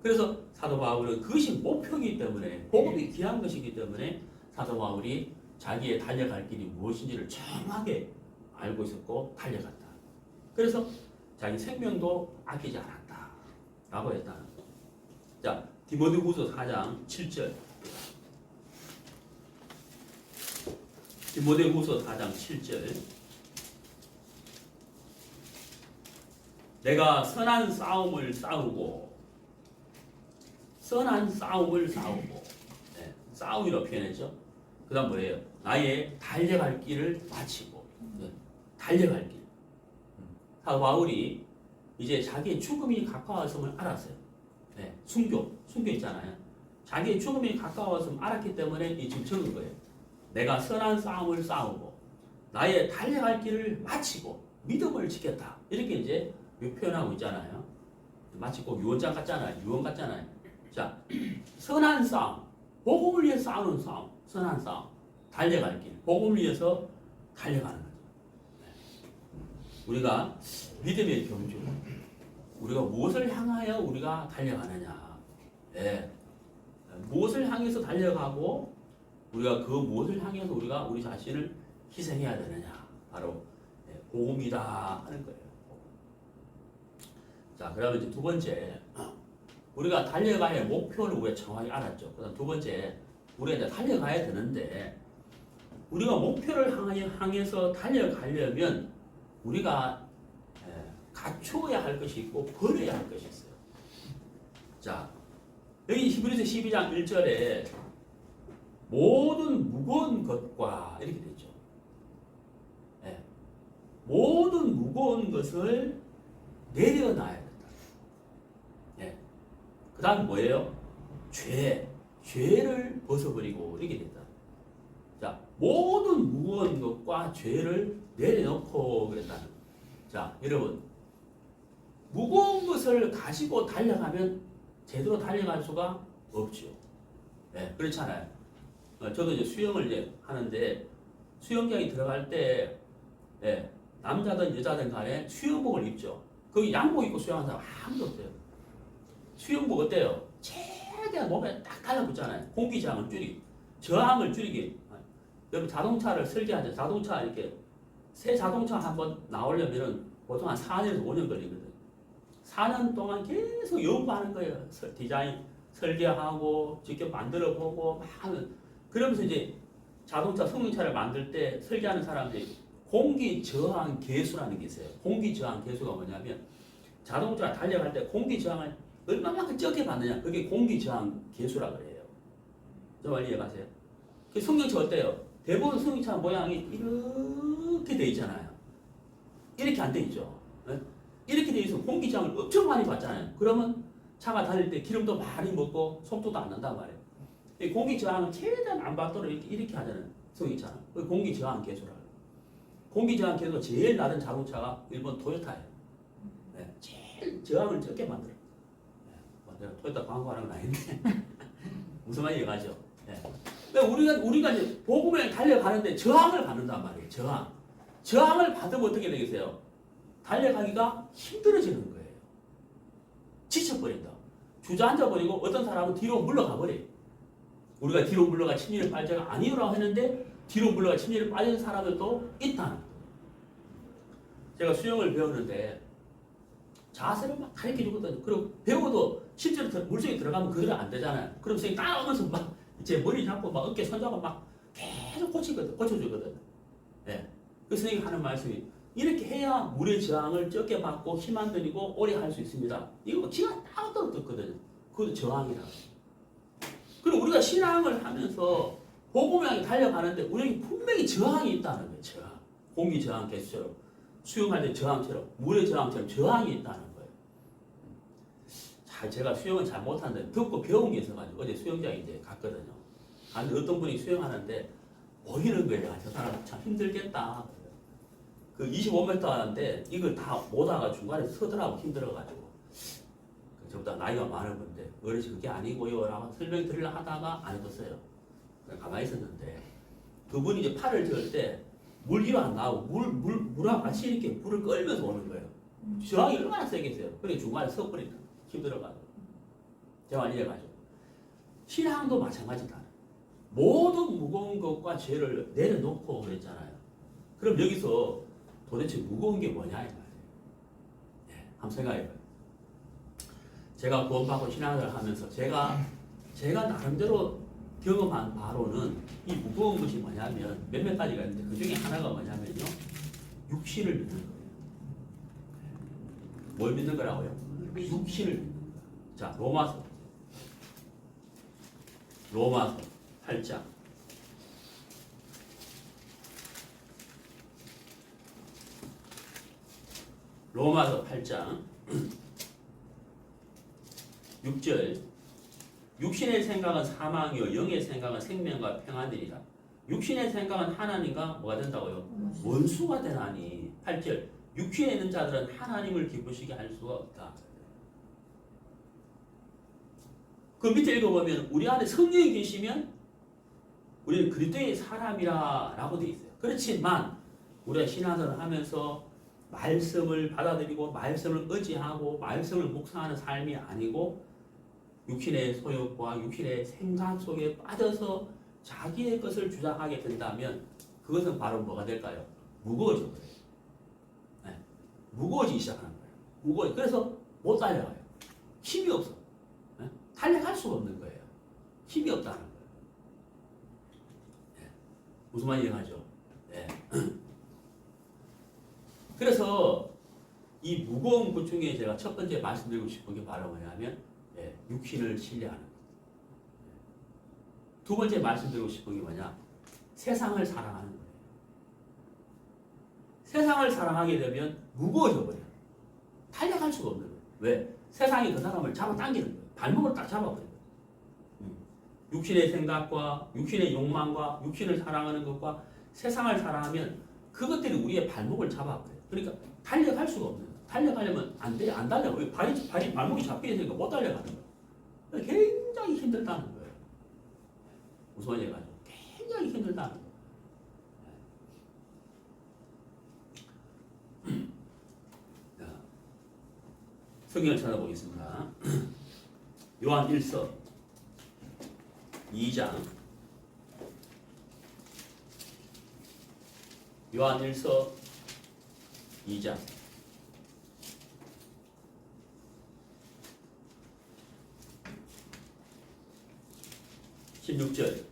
그래서 사도 바울은 그것이 목표이기 때문에 복음이 귀한 것이기 때문에 사도 바울이 자기의 달려갈 길이 무엇인지를 정확하게 알고 있었고 달려갔다. 그래서 자기 생명도 아끼지 않았다 라고 했다는 거. 자, 디모데후서 4장 7절. 디모데후서 4장 7절. 내가 선한 싸움을 싸우고 네, 싸움이라고 표현했죠. 그 다음 뭐예요? 나의 달려갈 길을 마치고 네, 달려갈 길. 사도 바울이 이제 자기의 죽음이 가까웠음을 알았어요. 네, 순교 있잖아요. 자기의 죽음이 가까웠음을 알았기 때문에 이 지금 적은 거예요. 내가 선한 싸움을 싸우고 나의 달려갈 길을 마치고 믿음을 지켰다. 이렇게 이제 표현하고 있잖아요. 마치 꼭 유언장 같잖아요. 유언 같잖아요. 자, 선한 싸움, 복음을 위해 싸우는 싸움, 선한 싸움, 달려갈 길, 복음을 위해서 달려가는 거죠. 우리가 믿음의 경주, 우리가 무엇을 향하여 우리가 달려가느냐, 네. 무엇을 향해서 달려가고 우리가 그 무엇을 향해서 우리가 우리 자신을 희생해야 되느냐, 바로 복음이다 하는 거예요. 자, 그러면 이제 두 번째, 우리가 달려가야 할 목표를 우리가 정확히 알았죠. 그다음 두 번째, 우리가 이제 달려가야 되는데 우리가 목표를 향해서 달려가려면 우리가 갖추어야 할 것이 있고 버려야 할 것이 있어요. 자, 여기 히브리서 12장 1절에 모든 무거운 것과 이렇게 되죠. 예. 모든 무거운 것을 내려놔야 된다. 예. 그 다음 뭐예요? 죄를 벗어버리고 이렇게 된다. 자, 모든 무거운 것과 죄를 내려놓고 그랬다는. 자, 여러분, 무거운 것을 가지고 달려가면 제대로 달려갈 수가 없죠. 네, 그렇잖아요. 저도 이제 수영을 이제 하는데 수영장에 들어갈 때 남자든 여자든 간에 수영복을 입죠. 거기 양복 입고 수영하는 사람 아무도 없어요. 수영복 어때요? 최대한 몸에 딱 달라붙잖아요. 공기 저항을 줄이기, 저항을 줄이기. 여러분 자동차를 설계하죠. 자동차 이렇게 새 자동차 한번 나오려면은 보통 한 4년에서 5년 걸리거든. 4년 동안 계속 연구하는 거예요. 디자인 설계하고 직접 만들어 보고 막 하면 그러면서 이제 자동차 승용차를 만들 때 설계하는 사람들이 공기 저항 계수라는 게 있어요. 공기 저항 계수가 뭐냐면 자동차가 달려갈 때 공기 저항을 얼마만큼 적게 받느냐. 그게 공기 저항 계수라 그래요. 저 말 이해가세요? 그 승용차 어때요? 대부분 승용차 모양이 이렇게 돼 있잖아요. 이렇게 안 돼 있죠. 네? 이렇게 돼 있으면 공기 저항을 엄청 많이 받잖아요. 그러면 차가 달릴 때 기름도 많이 먹고 속도도 안 난단 말이에요. 이 공기 저항을 최대한 안 받도록 이렇게 하잖아요. 승용차는. 그 공기 저항 계수라. 공기 저항 계수가 제일 낮은 자동차가 일본 토요타예요. 네. 제일 저항을 적게 만들어요. 네. 내가 토요타 광고하는 건 아닌데 무슨 말인지 이해가죠? 네. 우리가 이제 복음에 달려가는데 저항을 받는단 말이에요. 저항을 받으면 어떻게 되겠어요? 달려가기가 힘들어지는 거예요. 지쳐버린다. 주저앉아 버리고 어떤 사람은 뒤로 물러가 버려요. 우리가 뒤로 물러가 침례를 빨자가 아니오라고 했는데 뒤로 물러가 침례를 빠진 사람들도 있다는 거예요. 제가 수영을 배우는데 자세를 막 가르쳐 주거든요. 그리고 배워도 실제로 물속에 들어가면 그대로 안 되잖아요. 그럼 선생님이 따라오면서 막 제 머리 잡고 막 어깨 손잡고 막 계속 고쳐주거든. 예. 그 선생님이 하는 말씀이 이렇게 해야 물의 저항을 적게 받고 힘 안 들이고 오래 할 수 있습니다. 이거 기가 딱 떨어졌거든요. 그것도 저항이라고. 그리고 우리가 신앙을 하면서 복음을 향해 달려가는데 우리에게 분명히 저항이 있다는 거예요. 저항. 공기 저항 개수처럼 수영할 때 저항처럼 물의 저항처럼 저항이 있다는 거예요. 제가 수영을 잘 못하는데 듣고 배운 게 있어가지고 어제 수영장에 이제 갔거든요. 근데 어떤 분이 수영하는데 보이는 거예요. 저 사람 참 힘들겠다. 그 25m 하는데 이걸 다 못 하가 중간에 서더라고 힘들어가지고. 저보다 나이가 많은 건데 어르신 그게 아니고요 라고 설명 드리려 하다가 안 해줬어요. 가만히 있었는데 그분이 이제 팔을 저을 때 물 위로 안 나오고 물하고 같이 이렇게 물을 끌면서 오는 거예요. 저항이 얼마나 세겠어요. 그래 중간에 서버린다. 힘들어가지고. 제가 이해가죠. 신앙도 마찬가지다. 모든 무거운 것과 죄를 내려놓고 그랬잖아요. 그럼 여기서 도대체 무거운 게 뭐냐 이 말이에요. 한번 생각해봐요. 제가 구원받고 신앙을 하면서 제가 나름대로 경험한 바로는 이 무거운 것이 뭐냐면 몇몇 가지가 있는데 그 중에 하나가 뭐냐면요. 육신을 믿는 거예요. 뭘 믿는 거라고요? 육신을 믿는 거예요. 자, 로마서 8장. 로마서 8장 6절. 육신의 생각은 사망이요 영의 생각은 생명과 평안이니라. 육신의 생각은 하나님과 뭐가 된다고요? 원수가 되나니. 8절. 육신에 있는 자들은 하나님을 기쁘시게 할 수가 없다. 그 밑에 읽어보면 우리 안에 성령이 계시면 우리는 그리스도의 사람이라고 되어 있어요. 그렇지만 우리가 신앙생활을 하면서 말씀을 받아들이고 말씀을 의지하고 말씀을 묵상하는 삶이 아니고 육신의 소욕과 육신의 생각 속에 빠져서 자기의 것을 주장하게 된다면 그것은 바로 뭐가 될까요? 무거워져 버려요. 네. 무거워지기 시작하는 거예요. 그래서 못 달려가요. 힘이 없어. 네? 달려갈 수가 없는 거예요. 힘이 없다는 거예요. 네. 무슨 말인지 이해하죠? 네. 그래서 이 무거운 것 중에 제가 첫 번째 말씀드리고 싶은 게 바로 뭐냐면 육신을 신뢰하는 것. 두 번째 말씀드리고 싶은 게 뭐냐? 세상을 사랑하는 거예요. 세상을 사랑하게 되면 무거워져 버려요. 달려갈 수가 없는 거예요. 왜? 세상이 그 사람을 잡아당기는 거예요. 발목을 딱 잡아버려요. 육신의 생각과 육신의 욕망과 육신을 사랑하는 것과 세상을 사랑하면 그것들이 우리의 발목을 잡아버려요. 그러니까 달려갈 수가 없는 거예요. 달려가려면 안 돼요. 안 달려가요. 발목이 잡혀 있으니까 못 달려가는 거예요. 굉장히 힘들다는 거예요. 우선해가지고 굉장히 힘들다는 거예요. 성경을 찾아보겠습니다. 요한 1서 2장 요한 1서 2장 16절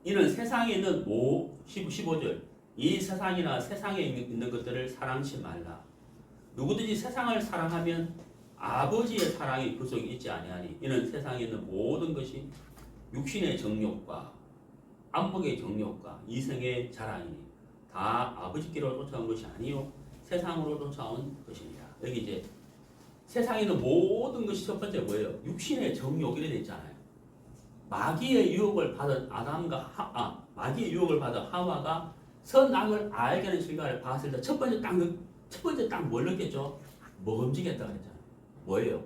이는 세상에 있는 15절 이 세상이나 세상에 있는 것들을 사랑치 말라. 누구든지 세상을 사랑하면 아버지의 사랑이 그 속에 있지 아니하니 이는 세상에 있는 모든 것이 육신의 정욕과 안목의 정욕과 이성의 자랑이니 다 아버지께로 쫓아온 것이 아니요 세상으로 쫓아온 것이니라. 여기 이제 세상에 있는 모든 것이 첫 번째 뭐예요? 육신의 정욕이라 되어 있잖아요. 마귀의 유혹을 받은 마귀의 유혹을 받은 하와가 선악을 알게 하는 실과를 봤을 때 첫 번째 딱 뭘 느꼈죠? 먹음직했다 그랬잖아요. 뭐예요?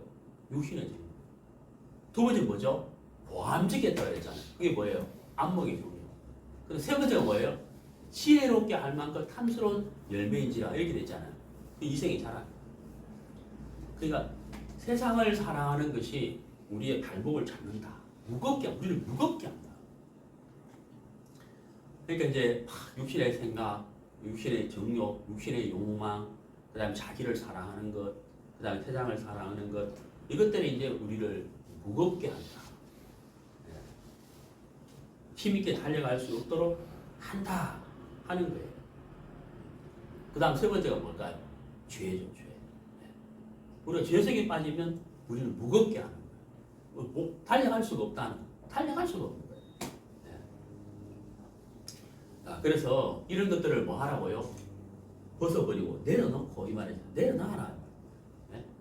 육신의 정욕. 두 번째 뭐죠? 보암직했다 그랬잖아요. 그게 뭐예요? 안목의 정욕. 그리고 세 번째가 뭐예요? 지혜롭게 할 만큼 탐스러운 열매인지라 이렇게 됐잖아요. 그 이생의 자랑. 그러니까 세상을 사랑하는 것이 우리의 발목을 잡는다. 우리를 무겁게 한다. 그러니까 이제 육신의 생각, 육신의 정욕, 육신의 욕망, 그 다음에 자기를 사랑하는 것, 그 다음에 세상을 사랑하는 것, 이것들이 이제 우리를 무겁게 한다. 힘있게 달려갈 수 없도록 한다 하는 거예요. 그 다음 세 번째가 뭘까요? 죄죠, 죄. 우리가 죄성에 빠지면 우리를 무겁게 하는 거예요. 달려갈 수가 없다는 거예요. 달려갈 수가 없는 거예요. 그래서 이런 것들을 뭐 하라고요? 벗어버리고 내려놓고 이 말이죠. 내려놔라.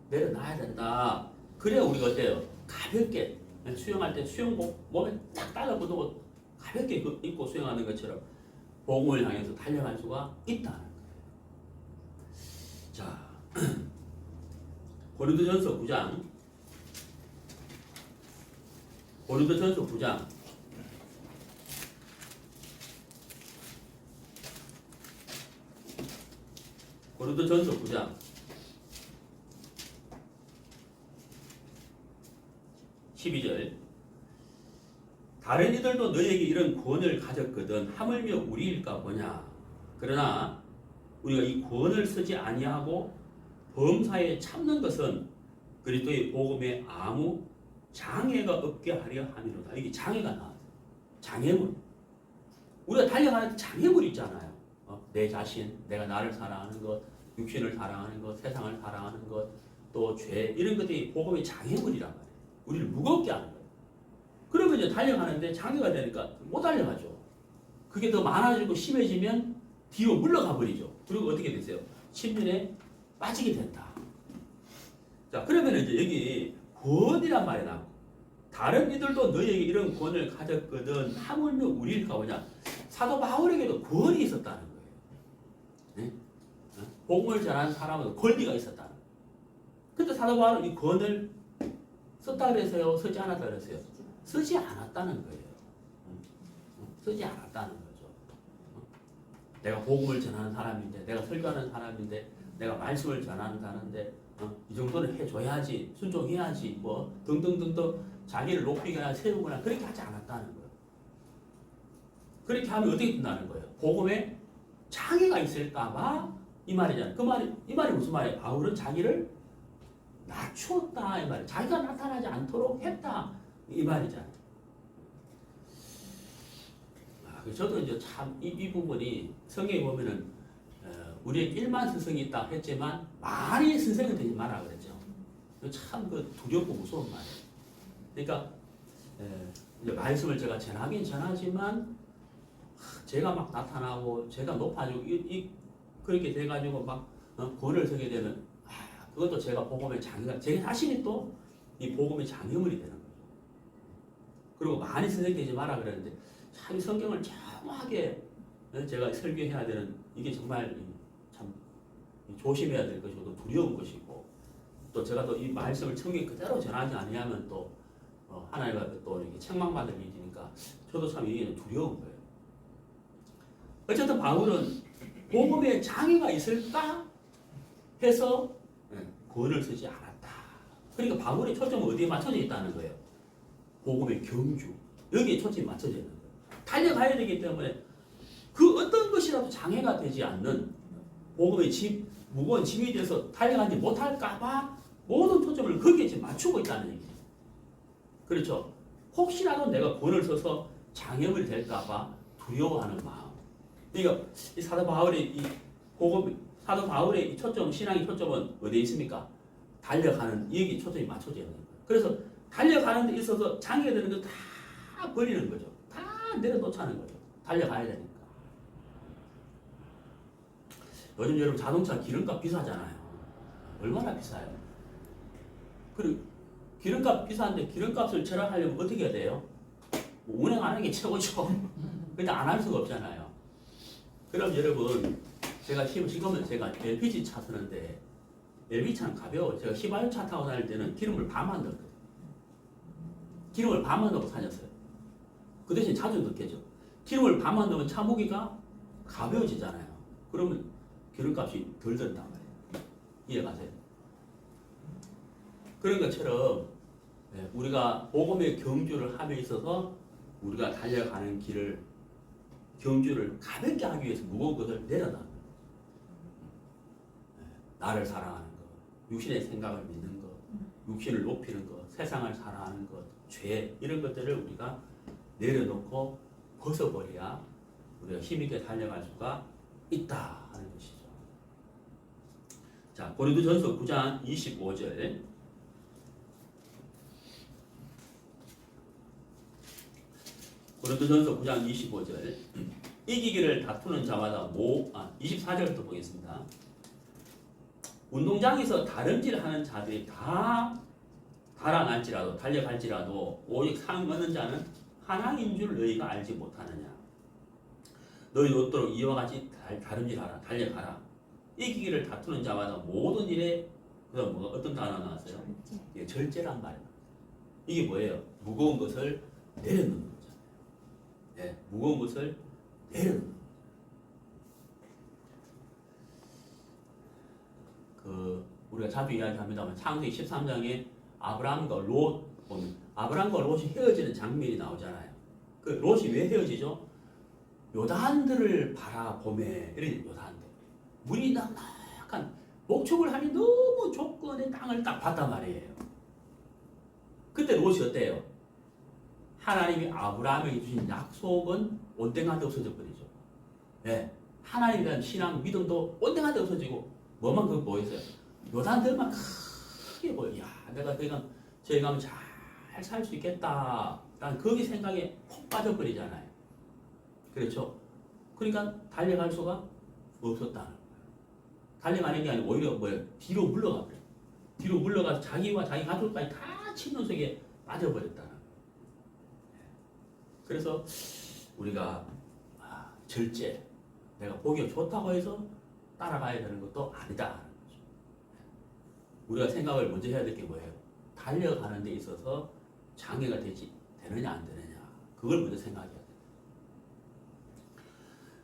내려놔야 된다. 그래야 우리가 어때요? 가볍게 수영할 때 수영복 몸에 딱 달라붙고 가볍게 입고 수영하는 것처럼 복음을 향해서 달려갈 수가 있다는 거예요. 자, 고린도전서 9장 고린도전서 9장 12절 다른 이들도 너에게 이런 권을 가졌거든 하물며 우리일까 보냐. 그러나 우리가 이 권을 쓰지 아니하고 범사에 참는 것은 그리스도의 복음에 아무 장애가 없게 하려 함이로다. 이게 장애가 나와요. 장애물. 우리가 달려가는 장애물이 있잖아요. 내 자신, 내가 나를 사랑하는 것, 육신을 사랑하는 것, 세상을 사랑하는 것, 또 죄, 이런 것들이 복음의 장애물이란 말이에요. 우리를 무겁게 하는 거예요. 그러면 이제 달려가는데 장애가 되니까 못 달려가죠. 그게 더 많아지고 심해지면 뒤로 물러가 버리죠. 그리고 어떻게 되세요? 심연에 빠지게 된다. 자, 그러면 이제 여기 권이란 말이 나오고 다른 이들도 너에게 이런 권을 가졌거든 하물며 우리일까 보냐. 사도 바울에게도 권이 있었다는 거예요. 네? 복음을 전하는 사람은 권리가 있었다는 거예요. 근데 사도 바울은 이 권을 썼다 그래서요? 쓰지 않았다 그랬어요? 쓰지 않았다는 거예요. 쓰지 않았다는 거죠. 내가 복음을 전하는 사람인데, 내가 설교하는 사람인데, 내가 말씀을 전하는 사람인데, 이 정도는 해줘야지, 순종해야지, 뭐 등등등등 자기를 높이거나 세우거나 그렇게 하지 않았다는 거예요. 그렇게 하면 어떻게 된다는 거예요? 복음에 장애가 있을까봐 이 말이잖아요. 이 말이 무슨 말이에요? 바울은 자기를 낮추었다 이 말이에요. 자기가 나타나지 않도록 했다 이 말이잖아요. 저도 이제 참 이 부분이 성경에 보면은 우리의 일만 스승이 있다 했지만 많이 스승이 되지 마라 그랬죠. 참 그 두렵고 무서운 말이에요. 그러니까 이제 말씀을 제가 전하긴 전하지만 제가 막 나타나고 제가 높아지고 그렇게 돼가지고 막 권을 서게 되면 그것도 제가 복음의 장애가 제 자신이 또 이 복음의 장애물이 되는 거죠. 그리고 많이 선택되지 마라 그랬는데 참 성경을 정확하게 제가 설교해야 되는 이게 정말 참 조심해야 될 것이고 또 두려운 것이고 또 제가 또 이 말씀을 성경 그대로 전하지 아니하면 또 하나님과 또 이렇게 책망받을 일이니까 저도 참 이게 두려운 거예요. 어쨌든 바울은 복음에 장애가 있을까 해서 권을 쓰지 않았다. 그러니까 바울의 초점은 어디에 맞춰져 있다는 거예요. 복음의 경주 여기에 초점이 맞춰져 있는 거예요. 달려가야 되기 때문에 그 어떤 것이라도 장애가 되지 않는 복음의 무거운 짐이 돼서 달려가지 못할까봐 모든 초점을 거기에 지금 맞추고 있다는 얘기죠. 그렇죠. 혹시라도 내가 권을 써서 장애물이 될까봐 두려워하는 마음. 그러니까 이 사도 바울의 이 복음, 사도 바울의 이 초점, 신앙의 초점은 어디에 있습니까? 달려가는 여기 초점이 맞춰져 있는 거예요. 그래서 달려가는 데 있어서 장애가 되는 거 다 버리는 거죠. 다 내려놓자는 거죠. 달려가야 되니까. 요즘 여러분 자동차 기름값 비싸잖아요. 얼마나 비싸요? 그리고 기름값 비싼데 기름값을 절약하려면 어떻게 해야 돼요? 뭐 운행 안 하는 게 최고죠. 근데 안 할 수가 없잖아요. 그럼 여러분 제가 지금은 제가 LPG 차 쓰는데 LPG 차는 가벼워요. 제가 휘발유 차 타고 다닐 때는 기름을 반만 넣었거든요. 기름을 반만 넣고 다녔어요. 그 대신 자주 넣겠죠. 기름을 반만 넣으면 차 무게가 가벼워지잖아요. 그러면 기름값이 덜 든단 말이에요. 이해가세요? 그런 것처럼 우리가 복음의 경주를 함에 있어서 우리가 달려가는 길을 경주를 가볍게 하기 위해서 무거운 것을 내려놔. 나를 사랑하는 것, 육신의 생각을 믿는 것, 육신을 높이는 것, 세상을 사랑하는 것, 죄 이런 것들을 우리가 내려놓고 벗어버려야 우리가 힘있게 달려갈 수가 있다 하는 것이죠. 자, 고린도전서 9장 25절. 고린도전서 9장 25절. 이기기를 다투는 자마다 24절부터 보겠습니다. 운동장에서 다름질하는 자들이 다 달아날지라도 달려갈지라도 오직 상 얻는 자는 하나님인 줄 너희가 알지 못하느냐. 너희 옷도록 이와 같이 다름질하라. 달려가라. 이기기를 다투는 자마다 모든 일에 어떤 단어 나왔어요? 예, 절제란 말이에요. 이게 뭐예요? 무거운 것을 내려놓는 거죠. 예, 무거운 것을 내려놓는 거죠. 우리가 자주 이야기합니다만 창세기 13장에 아브라함과 롯 보면 아브라함과 롯이 헤어지는 장면이 나오잖아요. 그 롯이 왜 헤어지죠? 요단들을 바라보매 이런 요단들 물이 넉넉한 목축을 하니 너무 조건의 땅을 딱 봤단 말이에요. 그때 롯이 어때요? 하나님이 아브라함에게 주신 약속은 온땡한데 없어져 버리죠. 네. 하나님에 대한 신앙 믿음도 온땡한데 없어지고 뭐만 그거 보였어요? 요단들만 크게 보여. 야, 내가 저기 가면 잘 살 수 있겠다. 난 거기 생각에 푹 빠져버리잖아요. 그렇죠? 그러니까 달려갈 수가 없었다는 거예요. 달려가는 게 아니고 오히려 뒤로 물러가 버려요. 뒤로 물러가서 자기와 자기 가족까지 다 침노 속에 빠져버렸다는 거예요. 그래서 우리가 절제, 내가 보기가 좋다고 해서 따라가야 되는 것도 아니다. 우리가 생각을 먼저 해야 될 게 뭐예요? 달려가는 데 있어서 장애가 되느냐 안 되느냐. 그걸 먼저 생각해야 돼요.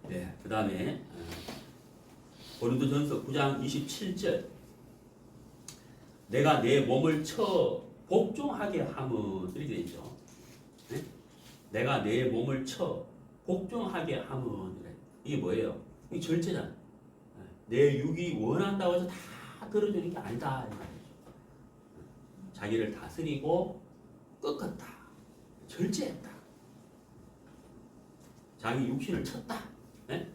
네, 그 다음에 고린도전서 9장 27절. 내가 내 몸을 쳐 복종하게 함은 이렇게 되어 있죠. 네? 내가 내 몸을 쳐 복종하게 함은 이게 뭐예요? 이게 절제잖아요. 내 육이 원한다고 해서 다 들어주는 게 아니다 이 말이죠. 자기를 다스리고 꺾었다. 절제했다. 자기 육신을 쳤다. 네?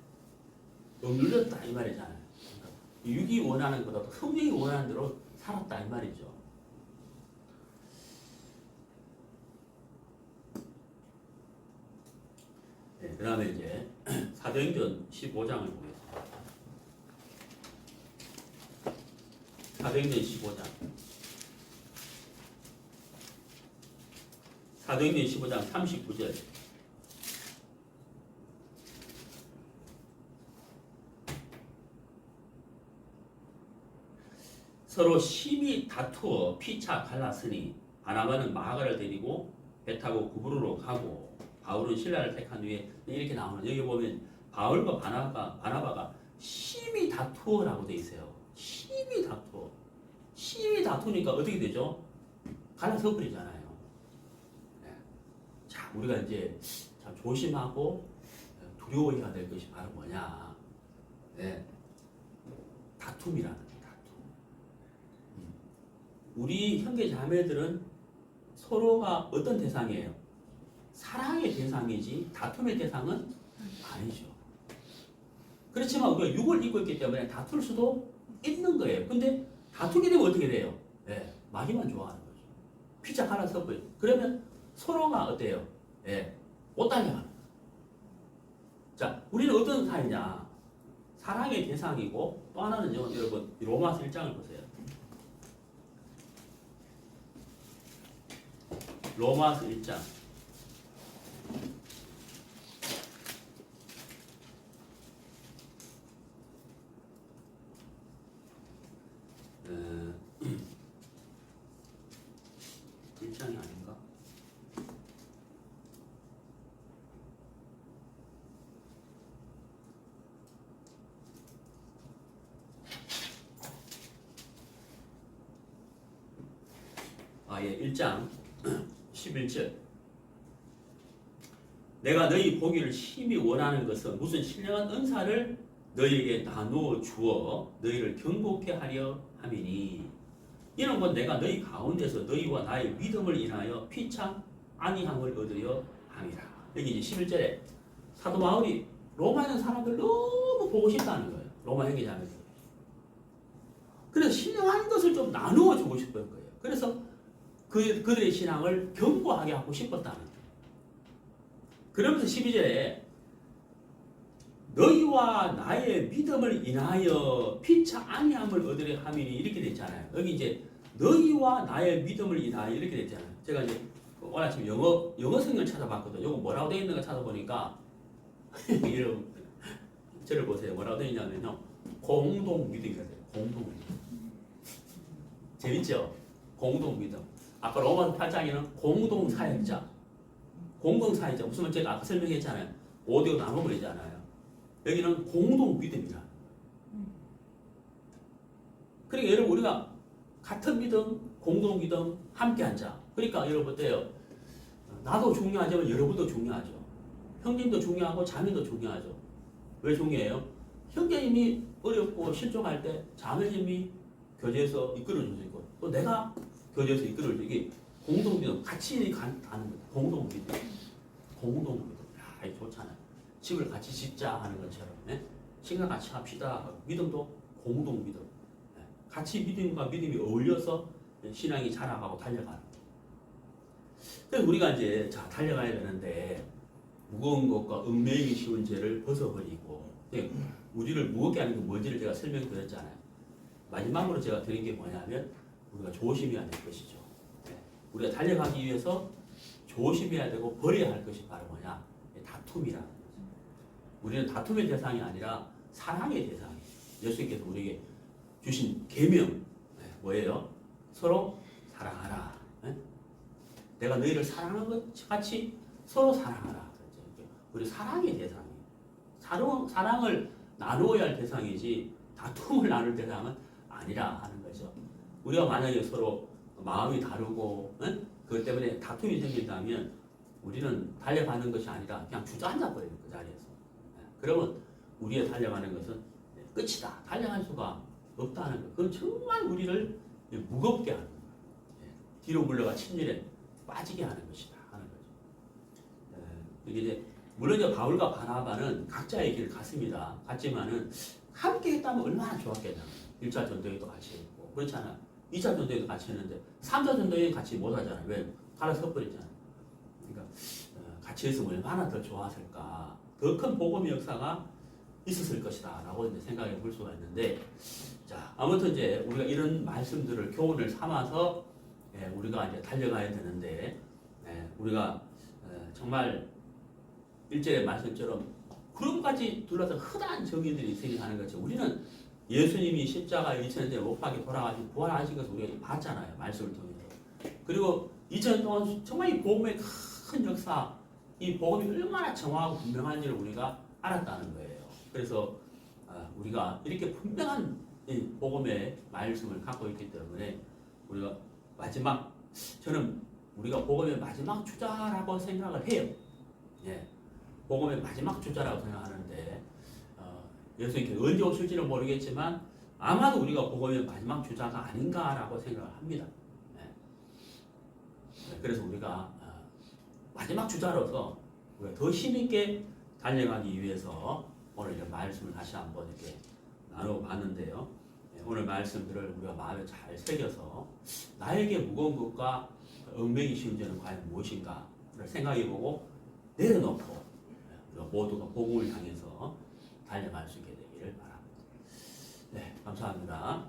억눌렸다 이 말이잖아요. 그러니까 육이 원하는 것보다 성령이 원하는 대로 살았다 이 말이죠. 그 다음에 이제 사도행전 15장을 보겠습니다. 사도행전 15장. 사도행전 15장 39절. 서로 심히 다투어 피차 갈랐으니 바나바는 마가를 데리고 배 타고 구브로로 가고 바울은 신라를 택한 후에 이렇게 나오는, 여기 보면 바울과 바나바가 심히 다투어라고 돼 있어요. 심히 다투어. 심히 다투니까 어떻게 되죠? 갈라서 버리잖아요. 네. 자, 우리가 이제 참 조심하고 두려워해야 될 것이 바로 뭐냐? 네. 다툼이라는 거예요. 다툼. 우리 형제 자매들은 서로가 어떤 대상이에요? 사랑의 대상이지 다툼의 대상은 아니죠. 그렇지만 우리가 육을 입고 있기 때문에 다툴 수도 있는 거예요. 근데 다투게 되면 어떻게 돼요? 예, 마귀만 좋아하는 거죠. 피자 하나 섞어요. 그러면 서로가 어때요? 예, 못 달려가는 거예요. 자, 우리는 어떤 사이냐? 사랑의 대상이고 또 하나는요, 여러분 로마서 1장을 보세요. 로마서 1장. 일장이 아닌가? 예, 1장 11절. 내가 너희 보기를 심히 원하는 것은 무슨 신령한 은사를 너희에게 나누어 주어 너희를 경고케 하려 함이니 이는 곧 내가 너희 가운데서 너희와 나의 믿음을 인하여 피차 안위함을 얻으려 함이라. 여기 이제 11절에 사도 바울이 로마에 있는 사람들 너무 보고 싶다는 거예요. 로마 형제자매들. 그래서 신령한 것을 좀 나누어 주고 싶은 거예요. 그래서 그들의 신앙을 견고하게 하고 싶었다는 거예요. 그러면서 12절에 너희와 나의 믿음을 인하여 피차 안위함을 얻으려 함이니 이렇게 돼 있잖아요. 여기 이제 너희와 나의 믿음을 인하여 이렇게 돼 있잖아요. 제가 이제 오늘 아침 영어 성경을 찾아봤거든요. 이거 뭐라고 돼 있는가 찾아보니까 이런 저를 보세요. 뭐라고 돼 있냐면요. 공동 믿음이라고 돼요. 공동 믿음. 재밌죠? 공동 믿음. 아까 로마서 8장에는 공동 사역자. 공동 사역자. 무슨 말 제가 아까 설명했잖아요. 오디오 나눠버리잖아요. 여기는 공동 믿음이라. 그러니까 여러분 우리가 같은 믿음, 공동 믿음 함께 앉아. 그러니까 여러분 어때요? 나도 중요하지만 여러분도 중요하죠. 형님도 중요하고 자매도 중요하죠. 왜 중요해요? 형제님이 어렵고 실족할 때 자매님이 교제에서 이끌어줄 수 있고 또 내가 교제에서 이끌어줄 수 있게 공동 믿음 같이 가는 거예요. 공동 믿음. 공동 믿음. 야, 이거 좋잖아요. 집을 같이 짓자 하는 것처럼 신과 같이 합시다. 믿음도 공동 믿음. 같이 믿음과 믿음이 어울려서 신앙이 자라가고 달려가는 거예요. 그래서 우리가 이제 달려가야 되는데 무거운 것과 얽매이기 쉬운 죄를 벗어버리고 우리를 무겁게 하는 게 뭔지를 제가 설명드렸잖아요. 마지막으로 제가 드린 게 뭐냐면 우리가 조심해야 될 것이죠. 우리가 달려가기 위해서 조심해야 되고 버려야 할 것이 바로 뭐냐? 다툼이라는 거죠. 우리는 다툼의 대상이 아니라 사랑의 대상이에요. 예수님께서 우리에게 주신 계명 뭐예요? 서로 사랑하라. 내가 너희를 사랑한 것 같이 서로 사랑하라. 우리 사랑의 대상이에요. 사랑을 나누어야 할 대상이지 다툼을 나눌 대상은 아니라 하는 거죠. 우리가 만약에 서로 마음이 다르고 그것 때문에 다툼이 생긴다면 우리는 달려가는 것이 아니라 그냥 주저앉아 버리는 그 자리에서. 그러면 우리의 달려가는 것은 끝이다. 달려갈 수가 없다는 것. 그건 정말 우리를 무겁게 하는 거예요. 뒤로 물러가 침륜에 빠지게 하는 것이다 하는 거죠. 이게 이제 물론 이제 바울과 바나바는 각자의 길을 갔습니다. 갔지만은 함께 했다면 얼마나 좋았겠냐. 1차 전도에도 같이 했고 그렇잖아. 2차 전도에도 같이 했는데 3차 전도에 같이 못 하잖아요. 왜? 갈라서 버리잖아요. 그러니까 같이 했으면 얼마나 더 좋았을까. 더 큰 복음의 역사가 있었을 것이다라고 이제 생각해 볼 수가 있는데, 자 아무튼 이제 우리가 이런 말씀들을 교훈을 삼아서 우리가 이제 달려가야 되는데, 우리가 정말 일절의 말씀처럼 구름까지 둘러서 흔한 정의들이 생겨나는 거죠. 우리는 예수님이 십자가 2000년 전에 못 박혀 돌아가시고 부활하신 것을 우리가 봤잖아요. 말씀을 통해서. 그리고 2000년 동안 정말 이 복음의 큰 역사, 이 복음이 얼마나 정확하고 분명한 일을 우리가 알았다는 거예요. 그래서 우리가 이렇게 분명한 이 복음의 말씀을 갖고 있기 때문에 우리가 마지막, 저는 우리가 복음의 마지막 주자라고 생각을 해요. 예, 복음의 마지막 주자라고 생각하는데, 예수님께 언제 오실지는 모르겠지만 아마도 우리가 복음의 마지막 주자가 아닌가라고 생각을 합니다. 그래서 우리가 마지막 주자로서 우리가 더 힘있게 달려가기 위해서 오늘 이런 말씀을 다시 한번 이렇게 나눠봤는데요. 오늘 말씀들을 우리가 마음에 잘 새겨서 나에게 무거운 것과 얽매기 쉬운 죄는 과연 무엇인가를 생각해보고 내려놓고 우리가 모두가 복음을 향해서 달려갈 수 있게 되기를 바랍니다. 네, 감사합니다.